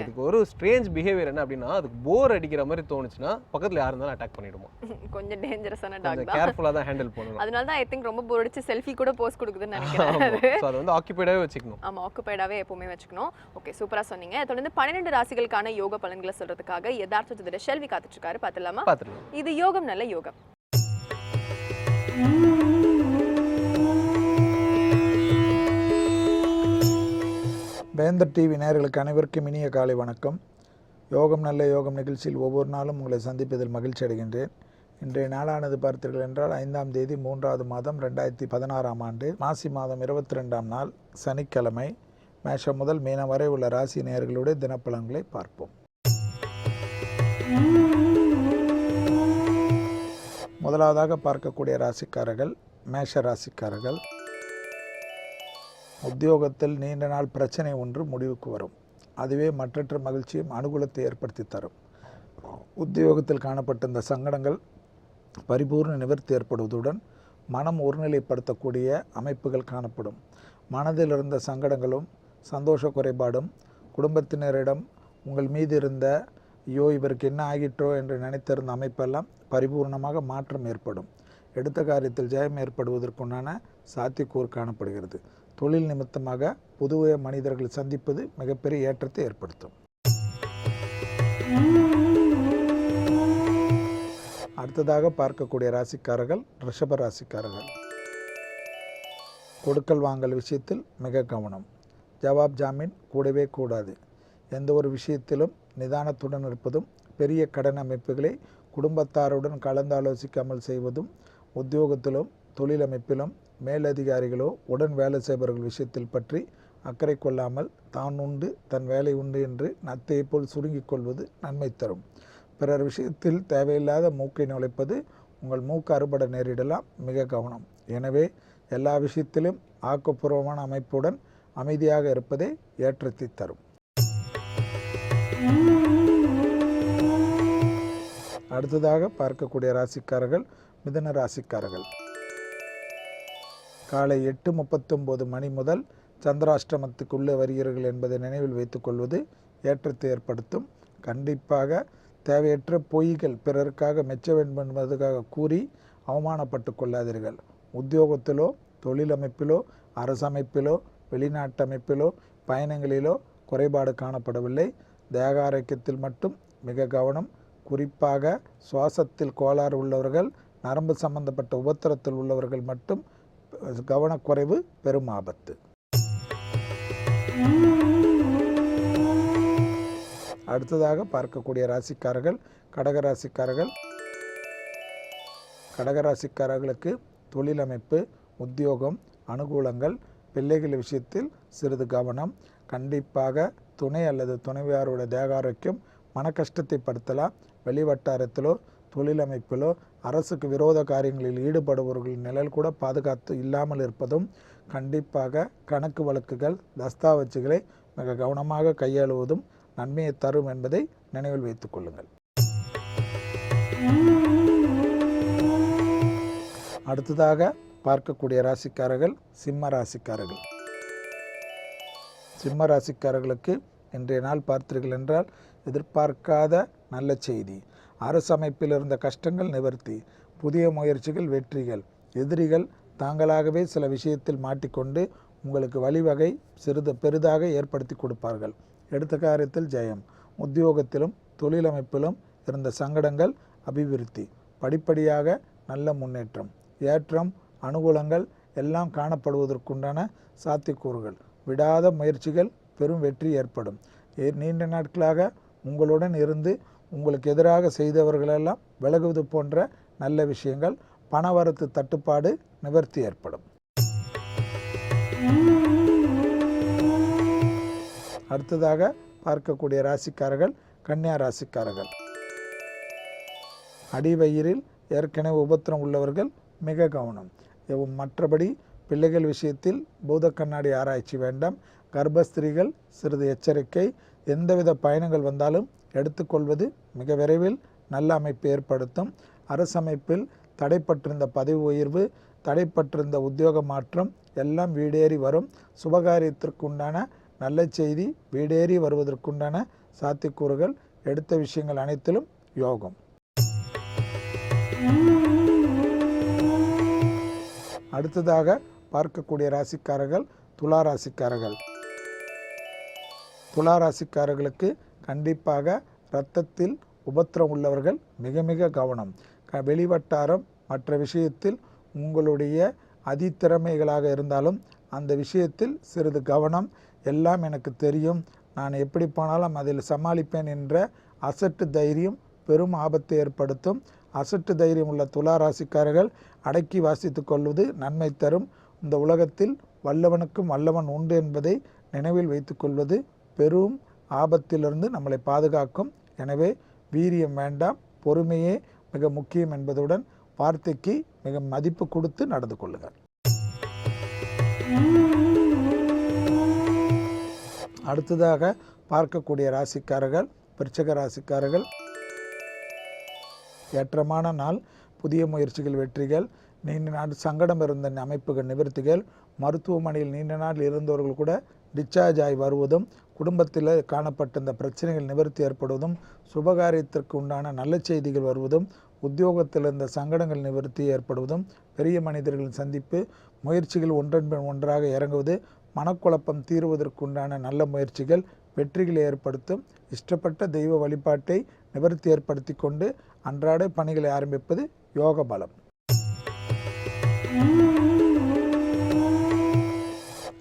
S2: இதுக்கு ஒரு ஸ்ட்ரேஞ்ச் பிஹேவியர் என்ன அப்படின்னா, அதுக்கு போர் அடிக்கிற மாதிரி தோணுச்சுன்னா பக்கத்தில் யார் இருந்தாலும் அட்டாக் பண்ணிடுமா.
S1: கொஞ்சம் டேஞ்சரஸான டாக் தான்,
S2: கேர்ஃபுல்லாக தான் ஹேண்டில் பண்ணணும்.
S1: அதனால தான் ஐ திங்க் ரொம்ப போர் அடிச்சு செல்ஃபி கூட போஸ்ட் கொடுக்குதுன்னு நினைக்கிறேன்.
S2: ஸோ அது வந்து ஆக்குபைடாகவே வச்சுக்கணும்.
S1: ஆமாம், ஆக்குபைடாகவே எப்பவுமே வச்சுக்கணும். ஓகே, சூப்பராக சொன்னீங்க. தொடர்ந்து 12 ராசிகளுக்கான யோக பலன்களை சொல்றதுக்காக யதார்த்த ஜோதிடர் ஷெல்வி காத்துட்டு இருக்காரு. பாத்துலாமா?
S2: பார்த்துக்கலாம்.
S1: இது யோகம் நல்ல யோகம்.
S7: வேந்தர் டிவி நேயர்களுக்கு அனைவருக்கும் இனிய காலை வணக்கம். யோகம் நல்ல யோகம் நிகழ்ச்சியில் ஒவ்வொரு நாளும் உங்களை சந்திப்பதில் மகிழ்ச்சி அடைகின்றேன். இன்றைய நாளானது பார்த்தீர்கள் என்றால் 5ஆம் தேதி 3வது மாதம் 2016ஆம் ஆண்டு மாசி மாதம் 22ஆம் நாள் சனிக்கிழமை. மேஷம் முதல் மீனம் வரை உள்ள ராசி நேயர்களுடைய தினப்பலன்களை பார்ப்போம். முதலாவதாக பார்க்கக்கூடிய ராசிக்காரர்கள் மேஷ ராசிக்காரர்கள். உத்தியோகத்தில் நீண்ட நாள் பிரச்சனை ஒன்று முடிவுக்கு வரும். அதுவே மற்றற்ற மகிழ்ச்சியும் அனுகூலத்தை ஏற்படுத்தி தரும். உத்தியோகத்தில் காணப்பட்ட இந்த சங்கடங்கள் பரிபூர்ண நிவர்த்தி ஏற்படுவதுடன் மனம் ஒருநிலைப்படுத்தக்கூடிய அமைப்புகள் காணப்படும். மனதில் இருந்த சங்கடங்களும் சந்தோஷ குறைபாடும் குடும்பத்தினரிடம் உங்கள் மீது இருந்த ஐயோ இவருக்கு என்ன ஆகிட்டோ என்று நினைத்திருந்த அமைப்பெல்லாம் பரிபூர்ணமாக மாற்றம் ஏற்படும். எடுத்த காரியத்தில் ஜெயம் ஏற்படுவதற்குண்டான சாத்தியக்கூறு காணப்படுகிறது. தொழில் நிமித்தமாக புதுவைய மனிதர்கள் சந்திப்பது மிகப்பெரிய ஏற்றத்தை ஏற்படுத்தும். அடுத்ததாக பார்க்கக்கூடிய ராசிக்காரர்கள் ரிஷப ராசிக்காரர்கள். கொடுக்கல் வாங்கல் விஷயத்தில் மிக கவனம். ஜவாப் ஜாமீன் கூடவே கூடாது. எந்த ஒரு விஷயத்திலும் நிதானத்துடன் இருப்பதும் பெரிய கடன் அமைப்புகளை குடும்பத்தாருடன் கலந்தாலோசிக்காமல் செய்வதும் உத்தியோகத்திலும் தொழிலமைப்பிலும் மேலதிகாரிகளோ உடன் வேலை செய்பவர்கள் விஷயத்தில் பற்றி அக்கறை கொள்ளாமல் தான் உண்டு தன் வேலை உண்டு என்று நத்தையை போல் சுருங்கிக் கொள்வது நன்மை தரும். பிறர் விஷயத்தில் தேவையில்லாத மூக்கை நுழைப்பது உங்கள் மூக்கு அறுபட நேரிடலாம். மிக கவனம். எனவே எல்லா விஷயத்திலும் ஆக்கப்பூர்வமான அமைப்புடன் அமைதியாக இருப்பதே ஏற்றத்தை தரும். அடுத்ததாக பார்க்கக்கூடிய ராசிக்காரர்கள் மிதுன ராசிக்காரர்கள். காலை 8:39 மணி முதல் சந்திராஷ்டமத்துக்குள்ளே வருகிறீர்கள் என்பதை நினைவில் வைத்துக்கொள்வது ஏற்றத்தை ஏற்படுத்தும். கண்டிப்பாக தேவையற்ற பொய்கள் பிறருக்காக மெச்ச வேண்டும் என்பதற்காக கூறி அவமானப்பட்டு கொள்ளாதீர்கள். உத்தியோகத்திலோ தொழிலமைப்பிலோ அரசமைப்பிலோ வெளிநாட்டமைப்பிலோ பயணங்களிலோ குறைபாடு காணப்படவில்லை. தேக ஆரோக்கியத்தில் மட்டும் மிக கவனம். குறிப்பாக சுவாசத்தில் கோளாறு உள்ளவர்கள் நரம்பு சம்பந்தப்பட்ட உபத்திரத்தில் உள்ளவர்கள் மட்டும் கவனக்குறைவு பெரும் ஆபத்து. அடுத்ததாக பார்க்கக்கூடிய ராசிக்காரர்கள் கடகராசிக்காரர்கள். கடகராசிக்காரர்களுக்கு தொழிலமைப்பு உத்தியோகம் அனுகூலங்கள். பிள்ளைகள் விஷயத்தில் சிறிது கவனம். கண்டிப்பாக துணை அல்லது துணைவியாருடைய தேக ஆரோக்கியம் மன கஷ்டத்தை படுத்தலாம். வெளிவட்டாரத்திலோ தொழிலமைப்பிலோ அரசுக்கு விரோத காரியங்களில் ஈடுபடுபவர்களின் நிழல் கூட பாதுகாத்து இல்லாமல் இருப்பதும் கண்டிப்பாக கணக்கு வழக்குகள் தஸ்தாவேஜுகளை மிக கவனமாக கையாளுவதும் நன்மையை தரும் என்பதை நினைவில் வைத்துக் கொள்ளுங்கள். அடுத்ததாக பார்க்கக்கூடிய ராசிக்காரர்கள் சிம்ம ராசிக்காரர்கள். சிம்ம ராசிக்காரர்களுக்கு இன்றைய நாள் பார்த்தீர்கள் என்றால் எதிர்பார்க்காத நல்ல செய்தி. அரசு அமைப்பில் இருந்த கஷ்டங்கள் நிவர்த்தி. புதிய முயற்சிகள் வெற்றிகள். எதிரிகள் தாங்களாகவே சில விஷயத்தில் மாட்டிக்கொண்டு உங்களுக்கு வழிவகை பெரிதாக ஏற்படுத்தி கொடுப்பார்கள். எடுத்த காரியத்தில் ஜெயம். உத்தியோகத்திலும் தொழிலமைப்பிலும் இருந்த சங்கடங்கள் அபிவிருத்தி. படிப்படியாக நல்ல முன்னேற்றம் ஏற்றம் அனுகூலங்கள் எல்லாம் காணப்படுவதற்குண்டான சாத்தியக்கூறுகள். விடாத முயற்சிகள் பெரும் வெற்றி ஏற்படும். நீண்ட நாட்களாக உங்களுடன் இருந்து உங்களுக்கு எதிராக செய்தவர்களெல்லாம் விலகுவது போன்ற நல்ல விஷயங்கள். பணவரத்து தட்டுப்பாடு நிவர்த்தி ஏற்படும். அடுத்ததாக பார்க்கக்கூடிய ராசிக்காரர்கள் கன்னியா ராசிக்காரர்கள். அடிவயிறில் ஏற்கனவே உபத்திரம் உள்ளவர்கள் மிக கவனம். மற்றபடி பிள்ளைகள் விஷயத்தில் பூத கண்ணாடி ஆராய்ச்சி வேண்டாம். கர்ப்பஸ்திரீகள் சிறிது எச்சரிக்கை. எந்தவித பயணங்கள் வந்தாலும் எடுத்துக்கொள்வது மிக விரைவில் நல்ல அமைப்பு ஏற்படுத்தும். அரசமைப்பில் தடைப்பட்டிருந்த பதவி உயர்வு தடைப்பட்டிருந்த உத்தியோக மாற்றம் எல்லாம் வீடேறி வரும். சுபகாரியத்திற்கு உண்டான நல்ல செய்தி வீடேறி வருவதற்குண்டான சாத்தியக்கூறுகள். எடுத்த விஷயங்கள் அனைத்திலும் யோகம். அடுத்ததாக பார்க்கக்கூடிய ராசிக்காரர்கள் துலா ராசிக்காரர்கள். துலா ராசிக்காரர்களுக்கு கண்டிப்பாக இரத்தத்தில் உபத்திரம் உள்ளவர்கள் மிக மிக கவனம். வெளிவட்டாரம் மற்ற விஷயத்தில் உங்களுடைய அதித்திறமைகளாக இருந்தாலும் அந்த விஷயத்தில் சிறிது கவனம். எல்லாம் எனக்கு தெரியும், நான் எப்படி போனாலும் அதில் சமாளிப்பேன் என்ற அசட்டு தைரியம் பெரும் ஆபத்தை ஏற்படுத்தும். அசட்டு தைரியம் உள்ள துலா ராசிக்காரர்கள் அடக்கி வாசித்து கொள்வது நன்மை தரும். இந்த உலகத்தில் வல்லவனுக்கும் வல்லவன் உண்டு என்பதை நினைவில் வைத்து கொள்வது பெரும் ஆபத்திலிருந்து நம்மளை பாதுகாக்கும். எனவே வீரியம் வேண்டாம், பொறுமையே மிக முக்கியம் என்பதுடன் வார்த்தைக்கு மிக மதிப்பு கொடுத்து நடந்து கொள்ளுங்கள். அடுத்ததாக பார்க்கக்கூடிய ராசிக்காரர்கள் விருச்சிக ராசிக்காரர்கள். ஏற்றமான நாள், புதிய முயற்சிகள் வெற்றிகள், நீண்ட நாள் சங்கடம் இருந்த அமைப்புகள் நிவர்த்திகள், மருத்துவமனையில் நீண்ட நாள் இருந்தவர்கள் கூட டிஸ்சார்ஜ் ஆகி வருவதும், குடும்பத்தில் காணப்பட்ட இந்த பிரச்சனைகள் நிவர்த்தி ஏற்படுவதும், சுபகாரியத்திற்கு உண்டான நல்ல செய்திகள் வருவதும், உத்தியோகத்தில் இருந்த சங்கடங்கள் நிவர்த்தி ஏற்படுவதும், பெரிய மனிதர்களின் சந்திப்பு, முயற்சிகள் ஒன்றன் பின் ஒன்றாக இறங்குவது, மனக்குழப்பம் தீர்வதற்குண்டான நல்ல முயற்சிகள் வெற்றிகளை ஏற்படுத்தும். இஷ்டப்பட்ட தெய்வ வழிபாட்டை நிவர்த்தி ஏற்படுத்தி கொண்டு அன்றாட பணிகளை ஆரம்பிப்பது யோக பலம்.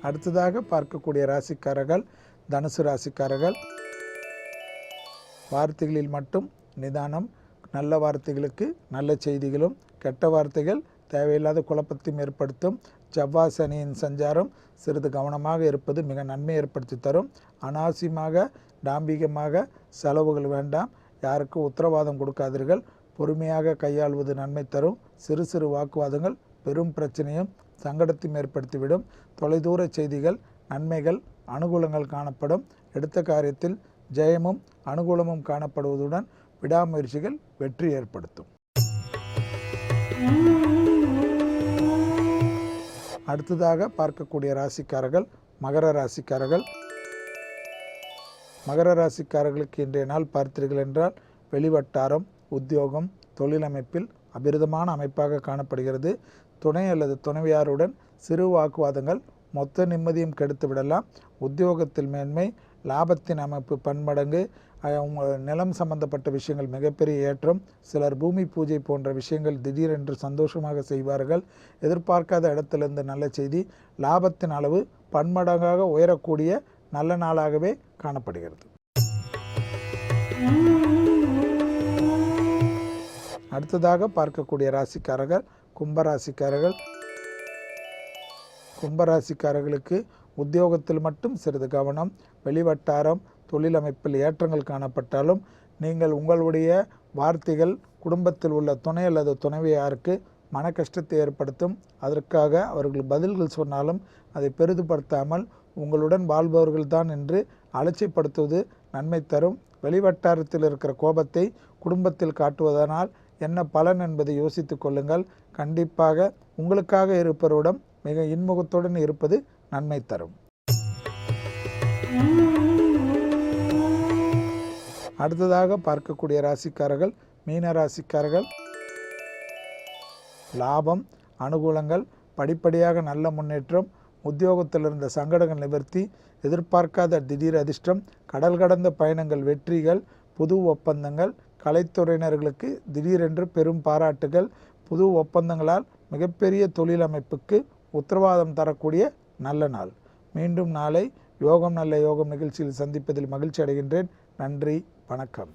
S7: அடுத்ததாக பார்க்கக்கூடிய ராசிக்காரர்கள் தனுசு ராசிக்காரர்கள். வார்த்தைகளில் மட்டும் நிதானம். நல்ல வார்த்தைகளுக்கு நல்ல செய்திகளும், கெட்ட வார்த்தைகள் தேவையில்லாத குழப்பத்தையும் ஏற்படுத்தும். செவ்வாய் சனியின் சஞ்சாரம் சிறிது கவனமாக இருப்பது மிக நன்மை ஏற்படுத்தி தரும். அனாவசியமாக டாம்பிகமாக செலவுகள் வேண்டாம். யாருக்கும் உத்தரவாதம் கொடுக்காதீர்கள். பொறுமையாக கையாள்வது நன்மை தரும். சிறு சிறு வாக்குவாதங்கள் பெரும் பிரச்சனையும் சங்கடத்தையும் ஏற்படுத்திவிடும். தொலைதூர செய்திகள், நன்மைகள், அனுகூலங்கள் காணப்படும். எடுத்த காரியத்தில் ஜெயமும் அனுகூலமும் காணப்படுவதுடன் விடாமுயற்சிகள் வெற்றி ஏற்படுத்தும். அடுத்ததாக பார்க்கக்கூடிய ராசிக்காரர்கள் மகர ராசிக்காரர்கள். மகர ராசிக்காரர்களுக்கு இன்றைய நாள் பார்த்தீர்கள் என்றால் வெளிவட்டாரம், உத்தியோகம், தொழிலமைப்பில் அபிரிதமான அமைப்பாக காணப்படுகிறது. துணை அல்லது துணைவியாருடன் சிறு வாக்குவாதங்கள் மொத்த நிம்மதியும் கெடுத்து விடலாம். உத்தியோகத்தில் மேன்மை, லாபத்தின் அமைப்பு பன்மடங்கு, நிலம் சம்பந்தப்பட்ட விஷயங்கள் மிகப்பெரிய ஏற்றம். சிலர் பூமி பூஜை போன்ற விஷயங்கள் திடீரென்று சந்தோஷமாக செய்வார்கள். எதிர்பார்க்காத இடத்திலிருந்து நல்ல செய்தி. லாபத்தின் அளவு பன்மடங்காக உயரக்கூடிய நல்ல நாளாகவே காணப்படுகிறது. அடுத்ததாக பார்க்கக்கூடிய ராசிக்காரர்கள் கும்பராசிக்காரர்கள். கும்பராசிக்காரர்களுக்கு உத்தியோகத்தில் மட்டும் சிறிது கவனம். வெளிவட்டாரம், தொழிலமைப்பில் ஏற்றங்கள் காணப்பட்டாலும் நீங்கள் உங்களுடைய வார்த்தைகள் குடும்பத்தில் உள்ள துணை அல்லது துணைவியாருக்கு மன கஷ்டத்தை ஏற்படுத்தும். அதற்காக அவர்கள் பதில்கள் சொன்னாலும் அதை பெரிதுபடுத்தாமல் உங்களுடன் வாழ்பவர்கள் தான் என்று அலட்சியப்படுத்துவது நன்மை தரும். வெளிவட்டாரத்தில் இருக்கிற கோபத்தை குடும்பத்தில் காட்டுவதனால் என்ன பலன் என்பதை யோசித்து கொள்ளுங்கள். கண்டிப்பாக உங்களுக்காக இருப்பவரிடம் மிக இன்முகத்துடன் இருப்பது நன்மை தரும். அடுத்ததாக பார்க்கக்கூடிய ராசிக்காரர்கள் மீன ராசிக்காரர்கள். லாபம், அனுகூலங்கள், படிப்படியாக நல்ல முன்னேற்றம், உத்தியோகத்தில் இருந்த சங்கடங்கள் நிவர்த்தி, எதிர்பார்க்காத திடீர் அதிர்ஷ்டம், கடல் கடந்த பயணங்கள் வெற்றிகள், புது ஒப்பந்தங்கள், கலைத்துறையினர்களுக்கு திடீரென்று பெரும் பாராட்டுகள், புது ஒப்பந்தங்களால் மிகப்பெரிய தொழில் அமைப்புக்கு உத்தரவாதம் தரக்கூடிய நல்ல நாள். மீண்டும் நாளை யோகம் நல்ல யோகம் நிகழ்ச்சியில் சந்திப்பதில் மகிழ்ச்சி அடைகின்றேன். நன்றி, வணக்கம்.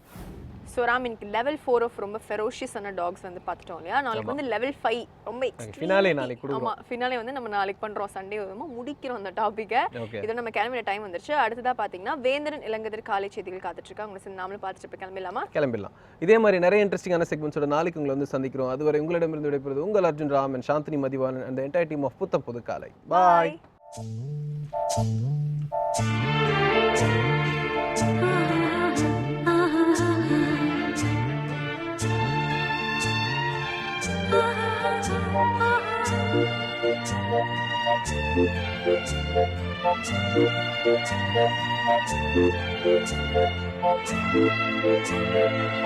S1: ஸோ ராம், இன்னைக்கு லெவல் 4 ஆஃப் ரொம்ப ஃபெரோஷியஸான டாக்ஸ் வந்து பார்த்துட்டோம் இல்லையா? நாளைக்கு வந்து லெவல் 5 ரொம்ப
S2: ஃபினாலே நாளைக்கு கொடுக்குறோம்.
S1: ஆமாம், ஃபினாலே வந்து நம்ம நாளைக்கு பண்ணுறோம். சண்டே முடிக்கிறோம் அந்த டாப்பிக்கை. இதோட நம்ம கிளம்பின டைம் வந்துருச்சு. அடுத்ததாக பார்த்தீங்கன்னா வேந்தரன் இளங்கதிர் காலை செய்திகள் காத்துட்ருக்கா. உங்களை சேர்ந்து நாமளும் பார்த்துட்டு இப்போ கிளம்பிடலாம். இதே மாதிரி நிறைய இன்ட்ரெஸ்டிங்கான செக்மெண்ட்ஸோட நாளைக்கு உங்களை வந்து சந்திக்கிறோம். அதுவரை உங்களிடமிருந்து விடைபெறுவது உங்கள் Arjun Ram and Chandini Mathivanan and the entire team of புத்தம் புது காலை. பாய்.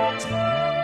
S1: Thank you.